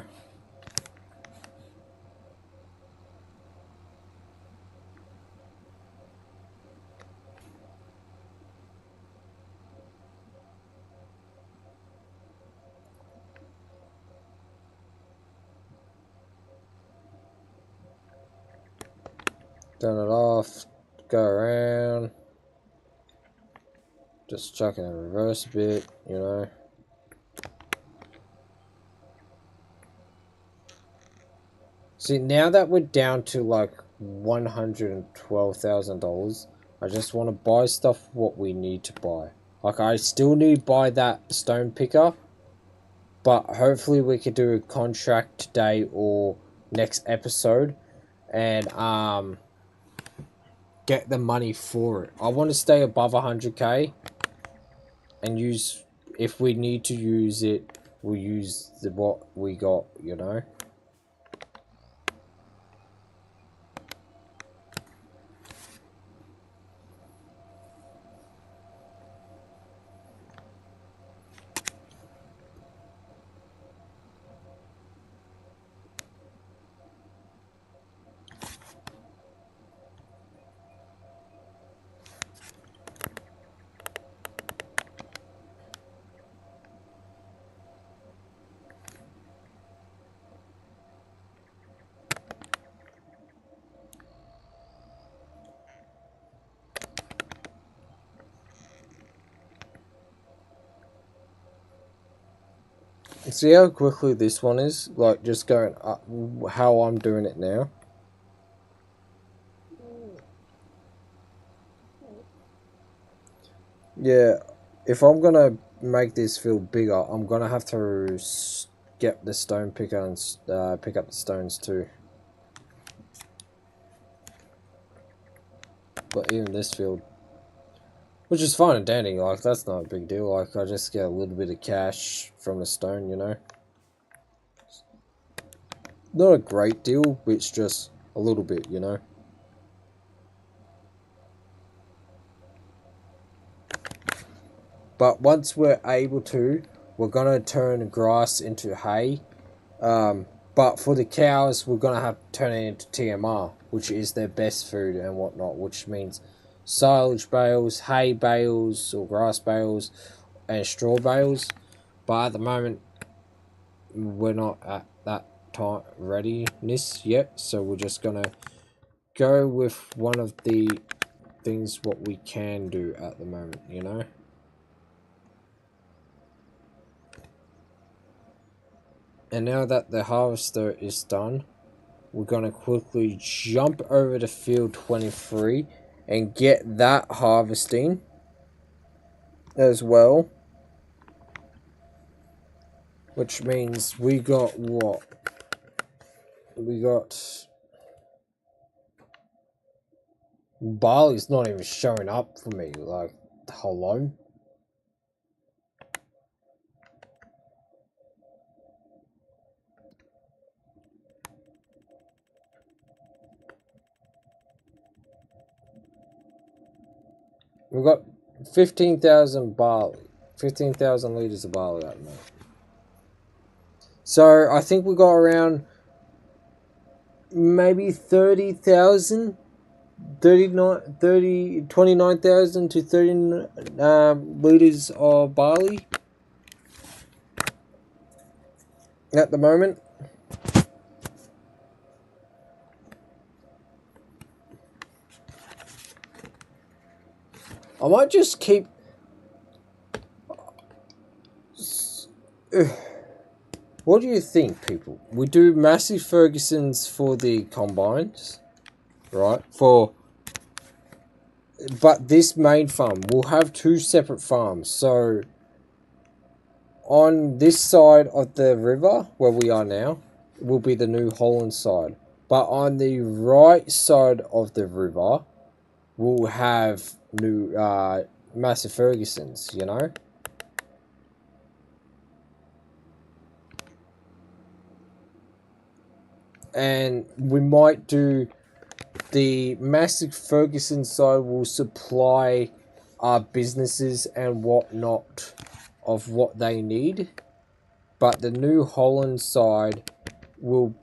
Turn it off, go around. Just chucking in reverse a bit, you know. See, now that we're down to like $112,000, I just want to buy stuff what we need to buy. Like, I still need to buy that stone picker, but hopefully we could do a contract today or next episode and get the money for it. I want to stay above 100k and use, if we need to use it, we'll use what we got, you know. See how quickly this one is? Like, just going up, how I'm doing it now. Yeah, if I'm gonna make this field bigger, I'm gonna have to get the stone picker and pick up the stones too. But even this field, which is fine and dandy, like, that's not a big deal. Like, I just get a little bit of cash from the stone, you know? Not a great deal, but it's just a little bit, you know? But once we're able to, we're gonna turn grass into hay. But for the cows, we're gonna have to turn it into TMR, which is their best food and whatnot, which means silage bales, hay bales, or grass bales, and straw bales. But at the moment, we're not at that time readiness yet, so we're just gonna go with one of the things what we can do at the moment, you know. And now that the harvester is done, we're gonna quickly jump over to field 23 and get that harvesting as well, which means we got what? We got barley's not even showing up for me. Like, hello. We've got 15,000 barley, 15,000 liters of barley at the moment. So I think we got around maybe 30,000, 29,000 to 30 liters of barley at the moment. I might just keep. What do you think, people? We do Massey Ferguson's for the combines, right? But this main farm will have two separate farms. So on this side of the river where we are now will be the New Holland side, but on the right side of the river we'll have new Massey Ferguson's, you know. And we might do the Massey Ferguson side will supply our businesses and whatnot of what they need, but the New Holland side will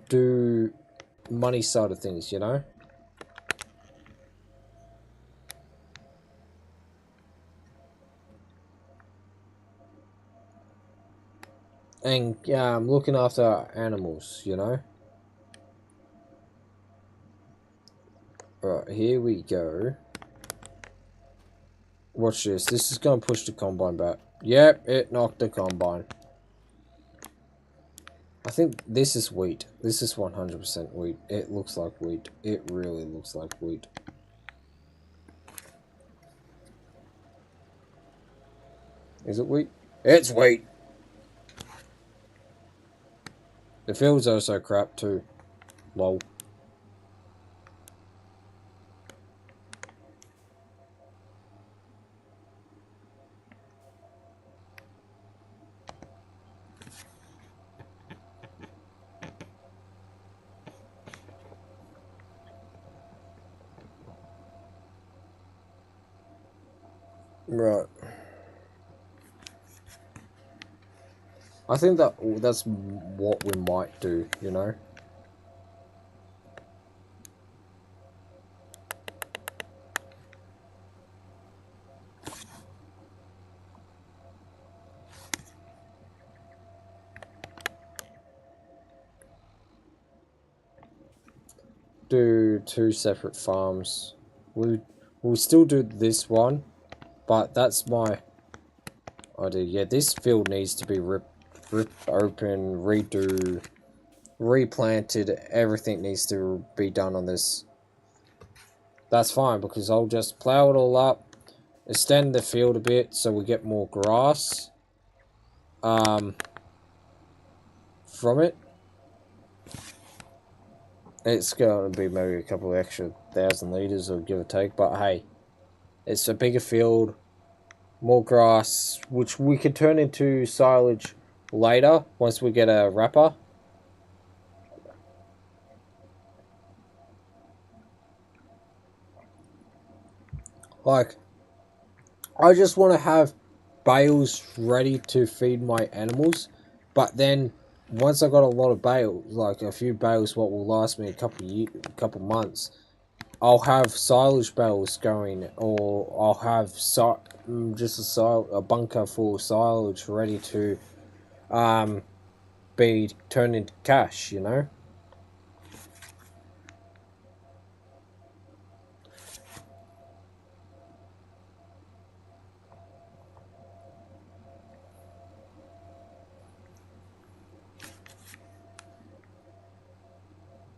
do money side of things, you know. And looking after our animals, you know. Right, here we go. Watch this. This is going to push the combine back. Yep, it knocked the combine. I think this is wheat. This is 100% wheat. It looks like wheat. It really looks like wheat. Is it wheat? It's wheat! The fields are so crap too. Lol. Right. I think that's what we might do, you know? Do two separate farms. We'll still do this one, but that's my idea. Yeah, this field needs to be ripped ripped open, redo, replanted. Everything needs to be done on this. That's fine, because I'll just plow it all up, extend the field a bit so we get more grass from it. It's going to be maybe a couple of extra 1,000 litres or give or take, but hey, it's a bigger field, more grass, which we could turn into silage later once we get a wrapper. Like, I just want to have bales ready to feed my animals, but then once I got a lot of bales, like a few bales, what will last me a couple months, I'll have silage bales going, or I'll have just a bunker full of silage ready to be turned into cash, you know.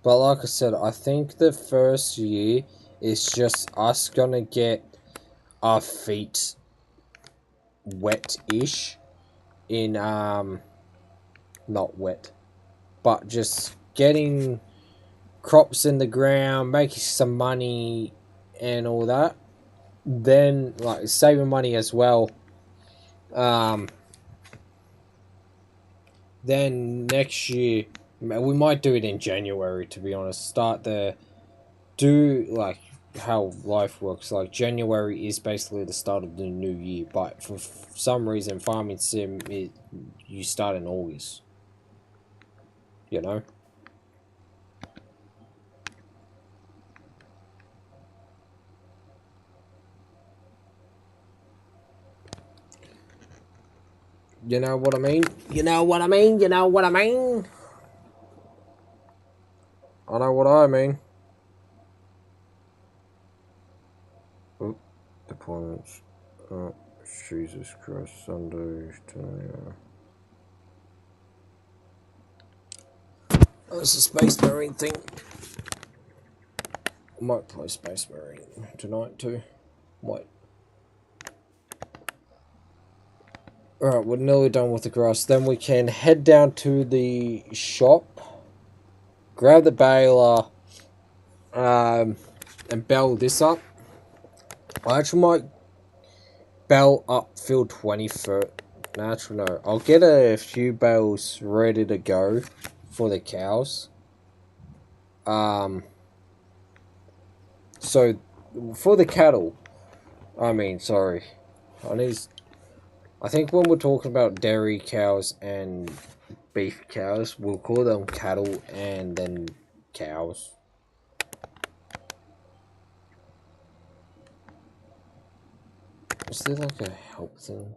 But like I said, I think the first year is just us gonna get our feet wet-ish in not wet, but just getting crops in the ground, making some money and all that. Then like saving money as well. Then next year we might do it in January, to be honest. Do like how life works. Like January is basically the start of the new year, but for some reason farming sim you start in August. You know? You know what I mean? You know what I mean? You know what I mean? I know what I mean. Oh, deployments. Oh, Jesus Christ. Sunday. Oh, it's a Space Marine thing. I might play Space Marine tonight too. Might. Alright, we're nearly done with the grass. Then we can head down to the shop, grab the baler, and bale this up. I actually might bale up field 20 first. No, actually no. I'll get a few bales ready to go for the cows. So for the cattle, sorry. I think when we're talking about dairy cows and beef cows, we'll call them cattle and then cows. Is there like a help thing?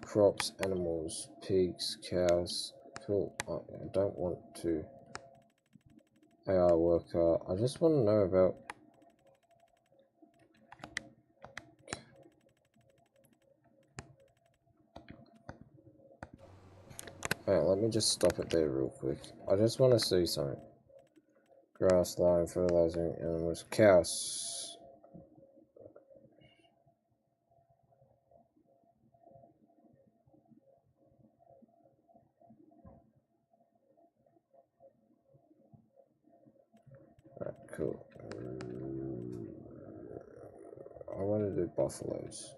Crops, animals, pigs, cows. Cool. I don't want to AI worker. I just want to know about. Alright, let me just stop it there real quick. I just want to see something. Grass, lime, fertilizing animals, cows. Alright, cool. I want to do buffaloes.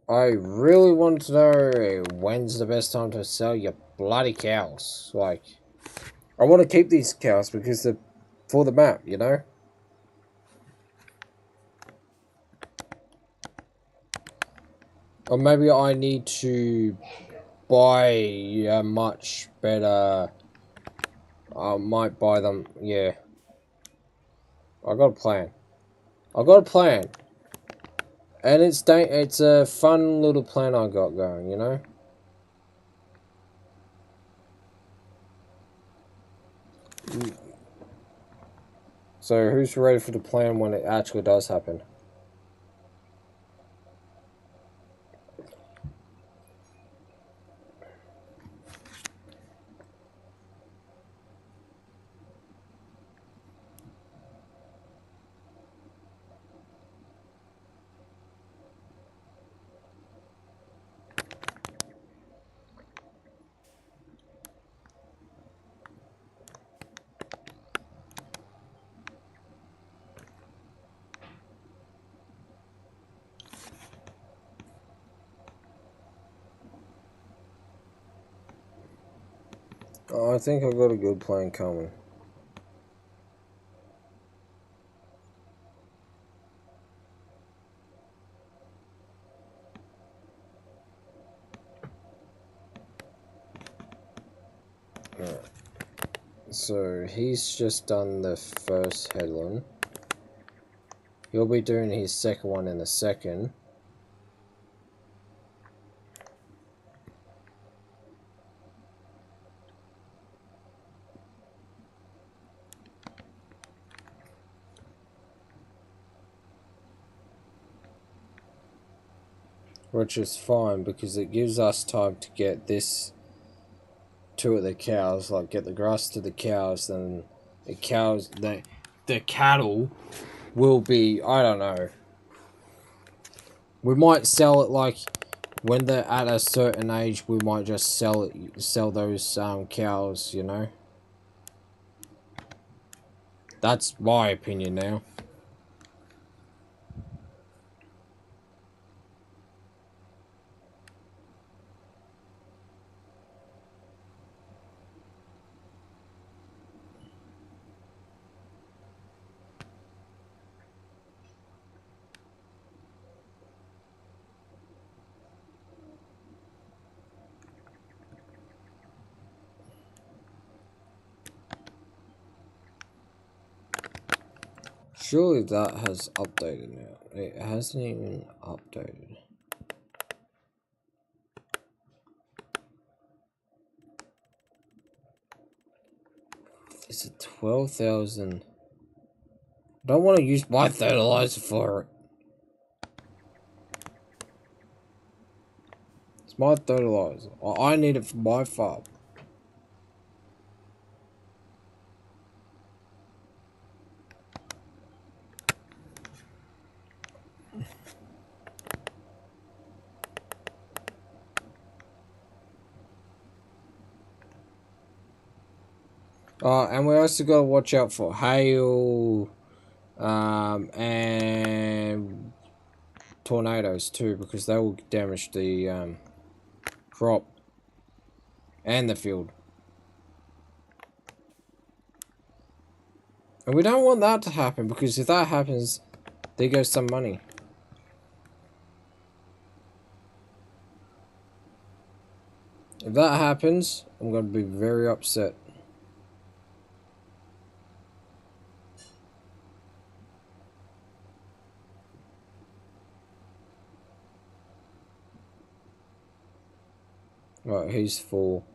I really want to know when's the best time to sell your bloody cows. Like, I want to keep these cows because they're for the map, you know? Or maybe I need to buy a much better. I might buy them, yeah. I got a plan. And it's a fun little plan I got going, you know? So who's ready for the plan when it actually does happen? Oh, I think I got a good plan coming. Alright. So he's just done the first headland. He'll be doing his second one in a second. Which is fine because it gives us time to get this to the cows, like get the grass to the cows, then the cows, the cattle will be, I don't know. We might sell it like when they're at a certain age, we might just sell those cows, you know. That's my opinion now. Surely that has updated now. It hasn't even updated. Is it 12,000? I don't want to use my fertilizer for it. It's my fertilizer. I need it for my farm. And we also got to watch out for hail, and tornadoes too, because they will damage the crop and the field. And we don't want that to happen, because if that happens, there goes some money. If that happens, I'm going to be very upset. Right, he's full.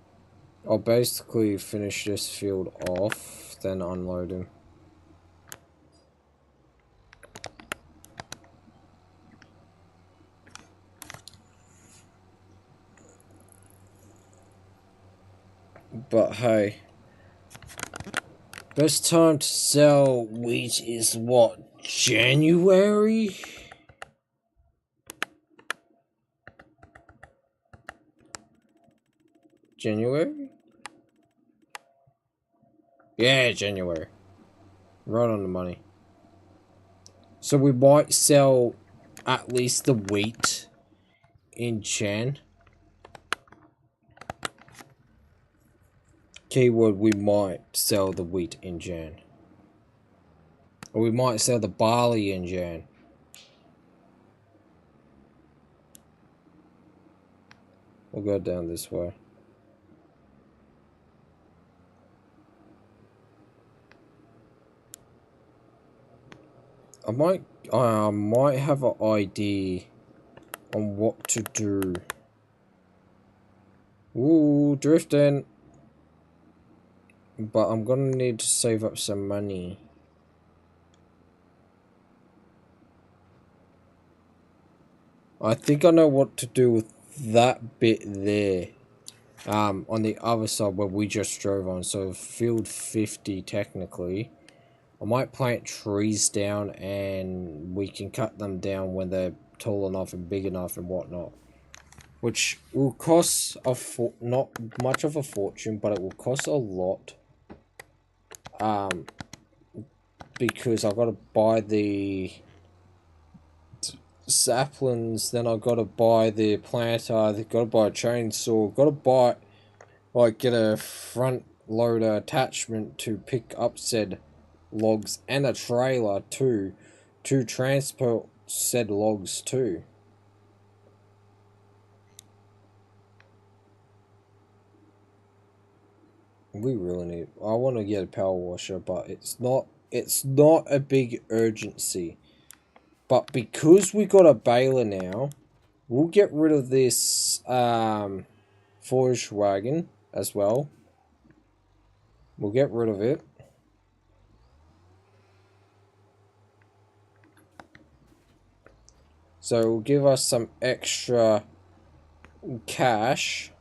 I'll basically finish this field off, then unload him. But hey, best time to sell wheat is what, January? January? Yeah, January. Right on the money. So we might sell at least the wheat in Jan. Keyword, we might sell the wheat in Jan. Or we might sell the barley in Jan. We'll go down this way. I might have an idea on what to do. Ooh, drifting. But I'm gonna need to save up some money. I think I know what to do with that bit there. On the other side where we just drove on, so field 50 technically. I might plant trees down and we can cut them down when they're tall enough and big enough and whatnot. Which will cost not much of a fortune, but it will cost a lot. Because I've got to buy the saplings, then I've got to buy the planter, I've got to buy a chainsaw, got to buy, like, get a front loader attachment to pick up said logs and a trailer too, to transport said logs too. We really need, I want to get a power washer, but it's not a big urgency. But because we got a baler now, we'll get rid of this forage wagon as well. We'll get rid of it. So it'll give us some extra cash.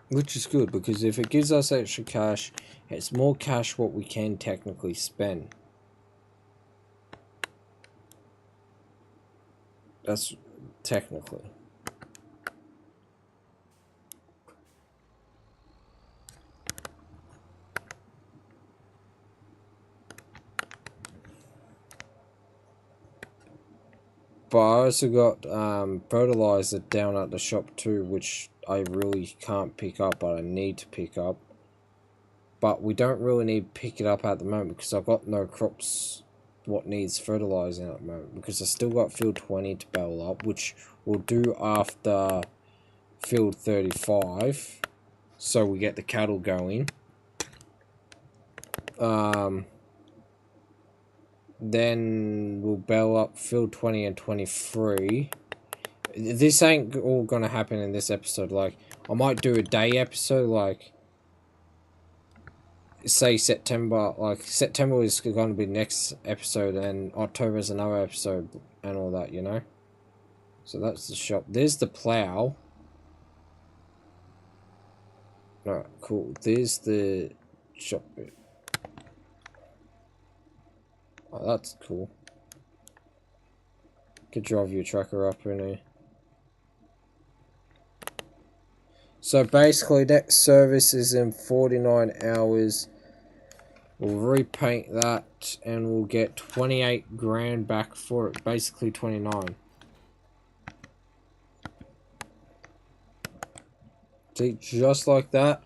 Which is good, because if it gives us extra cash, it's more cash what we can technically spend. That's technically. But I also got fertilizer down at the shop too, which I really can't pick up, but I need to pick up. But we don't really need to pick it up at the moment because I've got no crops what needs fertilizing at the moment, because I still got field 20 to bale up, which we'll do after field 35, so we get the cattle going. Then we'll bale up field 20 and 23. This ain't all gonna happen in this episode. Like, I might do a day episode, like, say September. Like, September is going to be next episode, and October is another episode, and all that, you know? So that's the shop. There's the plow. Alright, cool. There's the shop bit. Oh, that's cool. Could drive your tracker up in here. So basically, that service is in 49 hours. We'll repaint that and we'll get 28 grand back for it. Basically 29. See, just like that,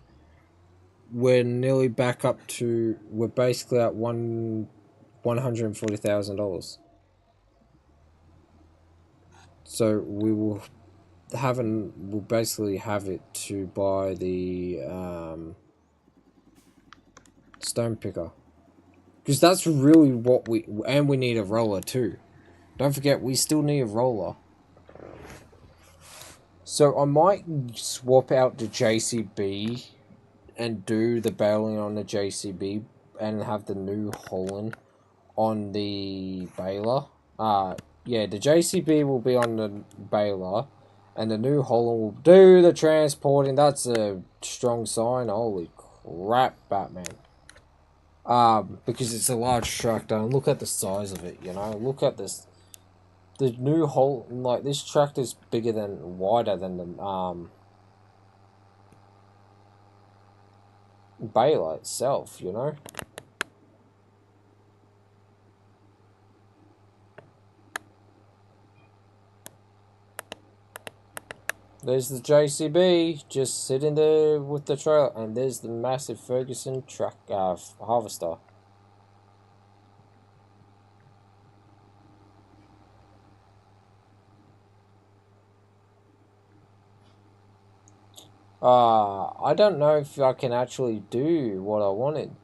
we're nearly back up to, we're basically at $140,000. So we will we'll basically have it to buy the stone picker, because that's really what we need a roller too. Don't forget, we still need a roller. So I might swap out the JCB and do the baling on the JCB and have the New Holland on the baler. Yeah, the JCB will be on the baler, and the New Holland will do the transporting. That's a strong sign. Holy crap, Batman. Because it's a large tractor, and look at the size of it, you know? Look at this. The New Holland, like, this tractor's bigger than, wider than the, baler itself, you know? There's the JCB just sitting there with the trailer, and there's the massive Ferguson truck harvester. I don't know if I can actually do what I wanted,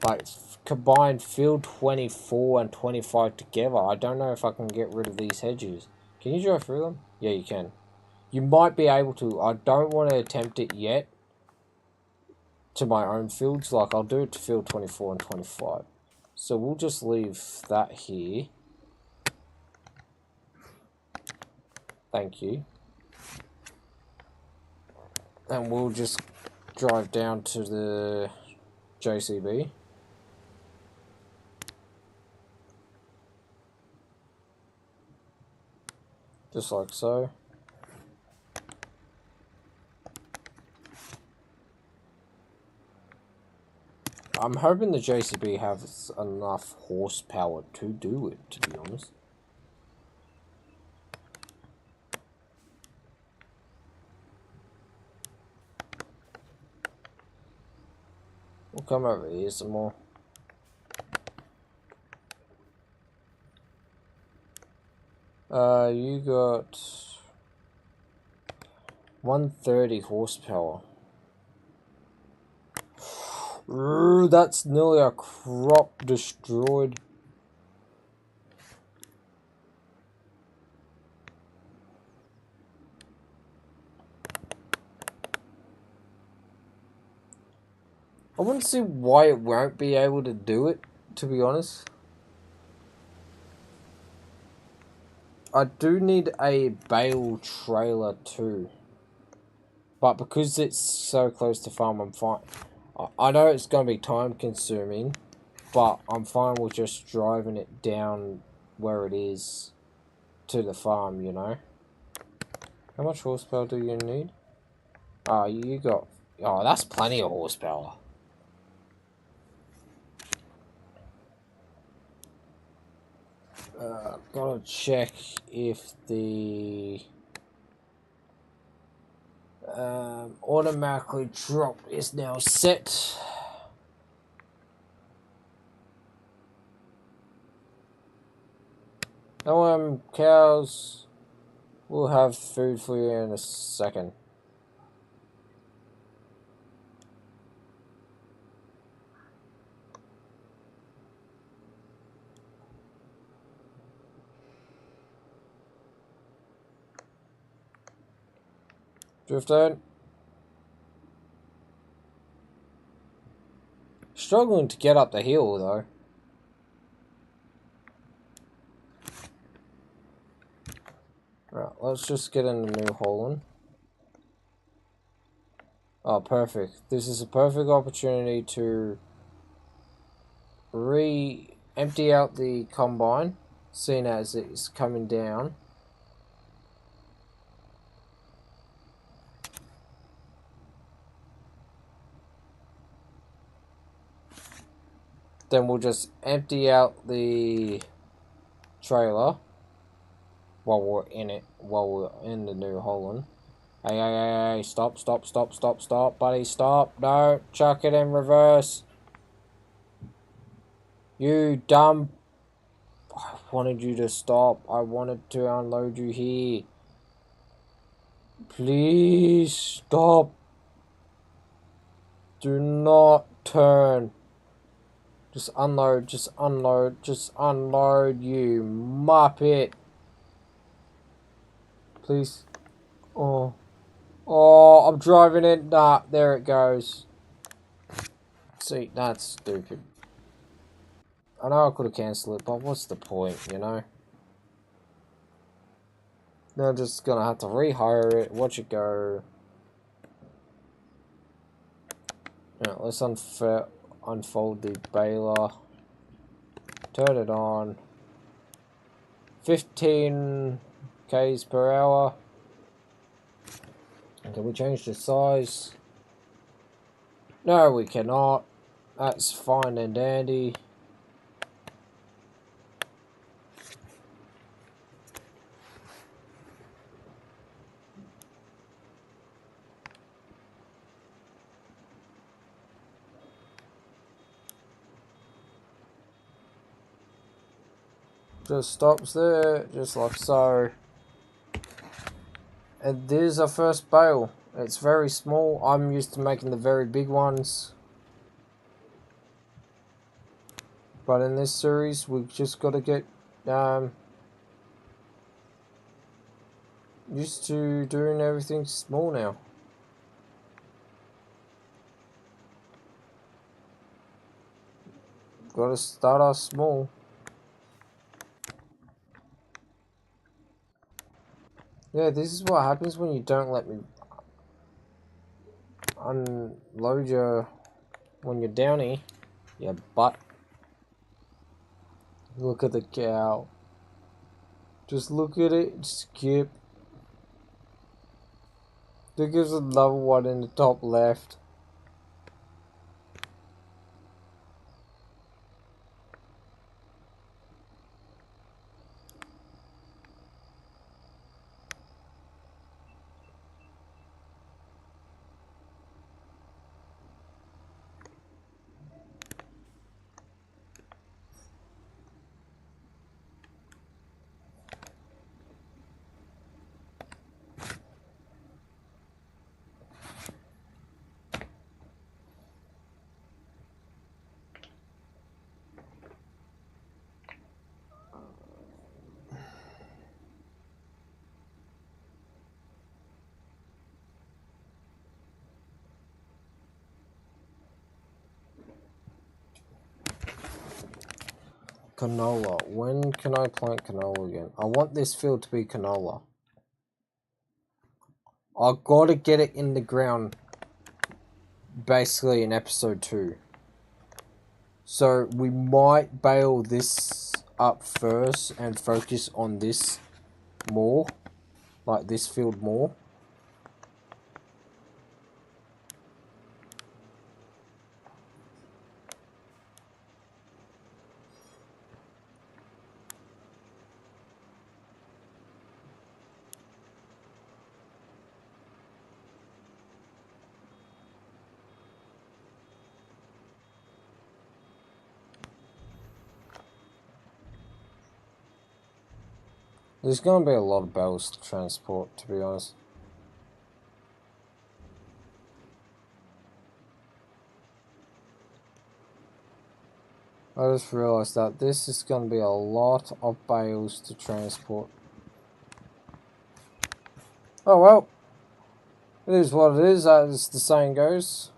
like combine field 24 and 25 together. I don't know if I can get rid of these hedges. Can you drive through them? Yeah, you can. You might be able to. I don't want to attempt it yet, to my own fields. Like, I'll do it to field 24 and 25. So we'll just leave that here. Thank you. And we'll just drive down to the JCB. Just like so. I'm hoping the JCB has enough horsepower to do it, to be honest. We'll come over here some more. You got 130 horsepower. That's nearly a crop destroyed. I want to see why it won't be able to do it, to be honest. I do need a bale trailer too. But because it's so close to farm, I'm fine. I know it's going to be time consuming, but I'm fine with just driving it down where it is to the farm, you know. How much horsepower do you need? Oh, you got... Oh, that's plenty of horsepower. Gotta check if the automatically drop is now set. No, cows. We'll have food for you in a second. Drift out. Struggling to get up the hill though. Right, let's just get in the New Holland. Oh, perfect. This is a perfect opportunity to empty out the combine, seeing as it's coming down. Then we'll just empty out the trailer while we're in it, while we're in the New Holland. Hey, stop, buddy, stop. No, chuck it in reverse. You dumb. I wanted you to stop. I wanted to unload you here. Please stop. Do not turn. Just unload, just unload, you muppet. Please. Oh. Oh, I'm driving it. Nah, there it goes. See, that's stupid. I know I could have cancelled it, but what's the point, you know? Now I'm just gonna have to rehire it, watch it go. Now, let's unfold the baler. Turn it on. 15 k's per hour. And can we change the size? No, we cannot. That's fine and dandy. Just stops there, just like so. And there's our first bale. It's very small. I'm used to making the very big ones. But in this series, we've just got to get used to doing everything small now. Gotta start off small. Yeah, this is what happens when you don't let me unload your when you're downy. Yeah, butt. Look at the cow. Just look at it. Skip. There gives another one in the top left. Canola. When can I plant canola again? I want this field to be canola. I gotta get it in the ground basically in episode 2. So we might bail this up first and focus on this more. Like this field more. There's gonna be a lot of bales to transport, to be honest. I just realised that this is gonna be a lot of bales to transport. Oh well. It is what it is, as the saying goes.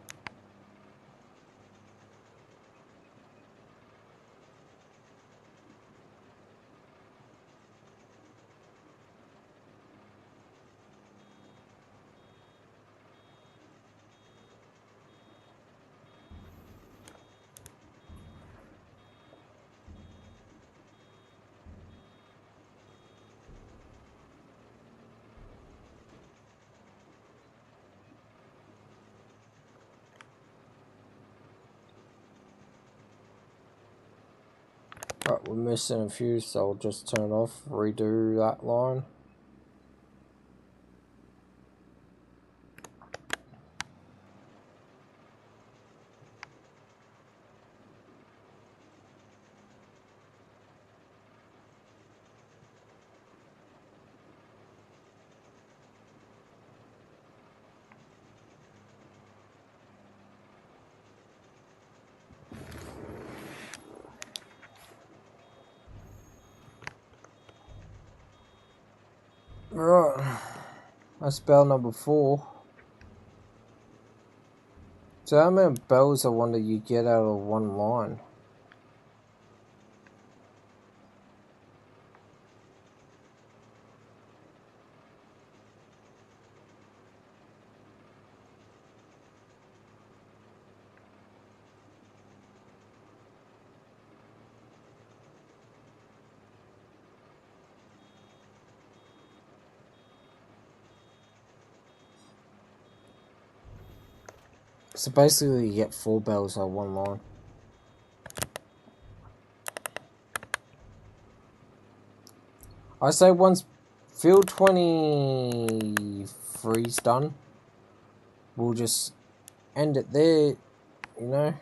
Right, we're missing a few, so I'll just turn off, redo that line. Right, that's bell number 4. So how many bells I wonder you get out of one line? So basically you get 4 bells out of one line. I say once field 23's done, we'll just end it there, you know?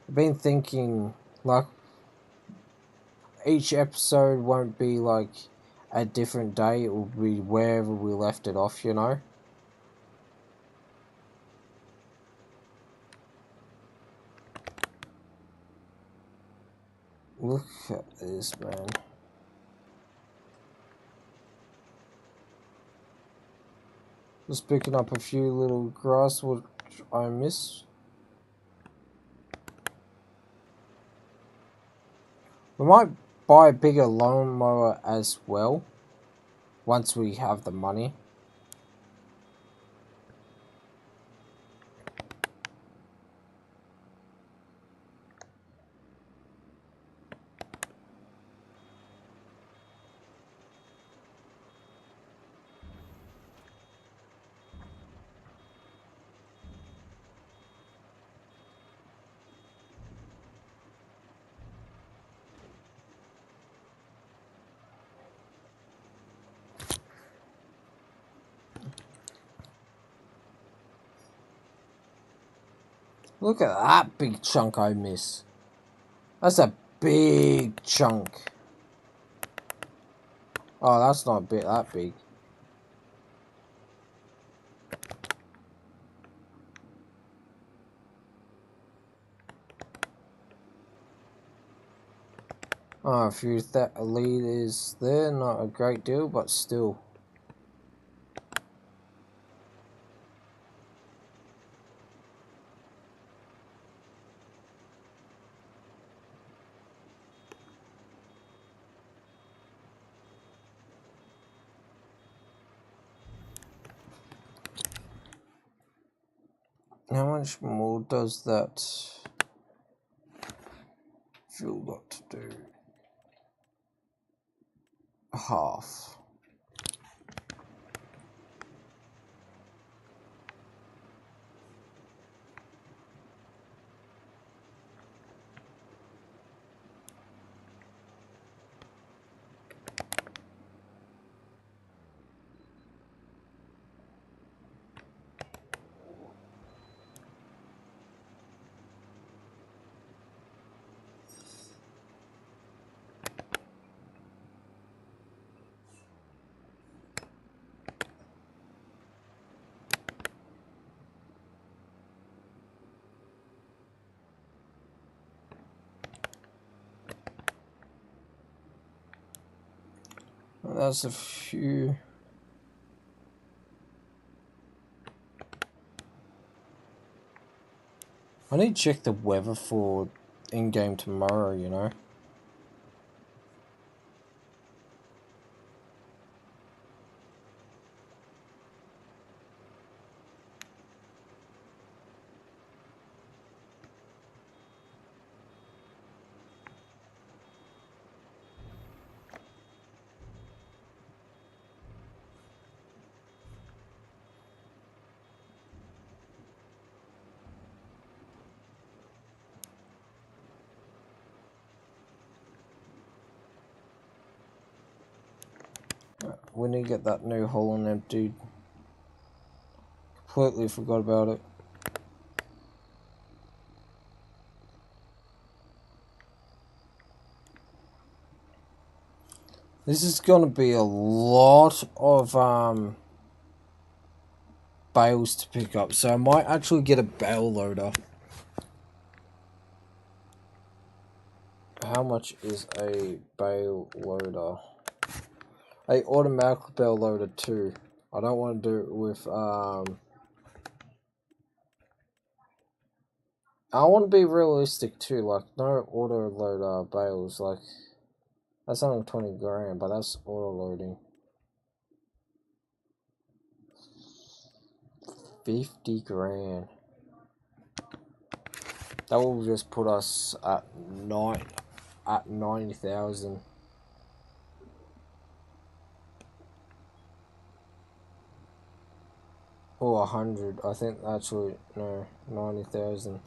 I've been thinking, like, each episode won't be like a different day, it will be wherever we left it off, you know? Look at this, man. Just picking up a few little grass which I miss. We might buy a bigger lawnmower as well, once we have the money. Look at that big chunk I miss. That's a big chunk. Oh, that's not a bit that big. Oh, a few liters there, not a great deal, but still. How much more does that fuel got to do? Half. That's a few. I need to check the weather for in-game tomorrow, you know. We need to get that new hole in emptied. Completely forgot about it. This is gonna be a lot of bales to pick up, so I might actually get a bale loader. How much is a bale loader? A automatic bale loader too. I don't want to do it with I want to be realistic too, like no auto loader bales, like that's only 20 grand, but that's auto loading. 50 grand. That will just put us at 90,000. Or 100. I think actually no, 90,000.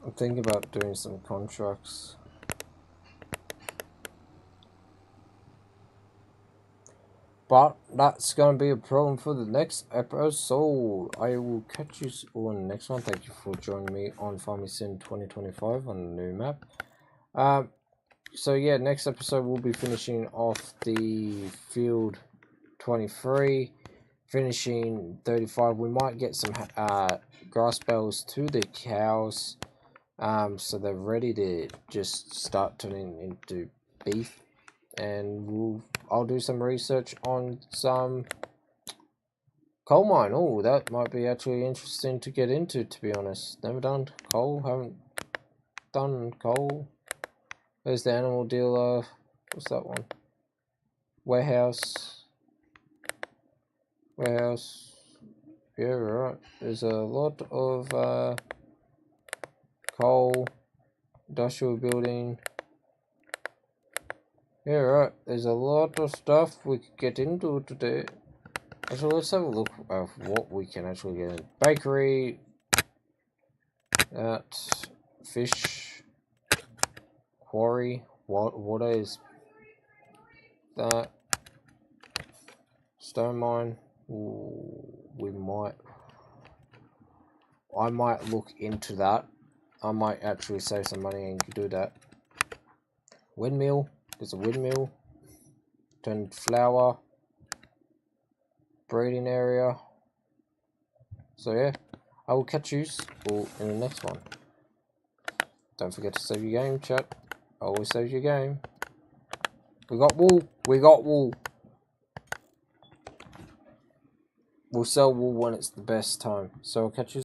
I'm thinking about doing some contracts. But that's going to be a problem for the next episode. I will catch you on the next one. Thank you for joining me on Farming Sim 2025 on the new map. So yeah, next episode we'll be finishing off the field 23, finishing 35. We might get some grass bales to the cows, so they're ready to just start turning into beef. And I'll do some research on some coal mine. Oh, that might be actually interesting to get into, to be honest. Never done coal, haven't done coal. There's the animal dealer. What's that one? Warehouse. Yeah, right. There's a lot of coal, industrial building. Yeah, right. There's a lot of stuff we could get into today. Actually, let's have a look at what we can actually get in. Bakery. That. Fish. Quarry. What is that? Stone mine. Ooh, I might look into that. I might actually save some money and do that. Windmill. There's a windmill. Turned flour. Breeding area. So yeah, I will catch you all in the next one. Don't forget to save your game, chat. Always save your game. We got wool. We got wool. We'll sell wool when it's the best time. So I'll catch you.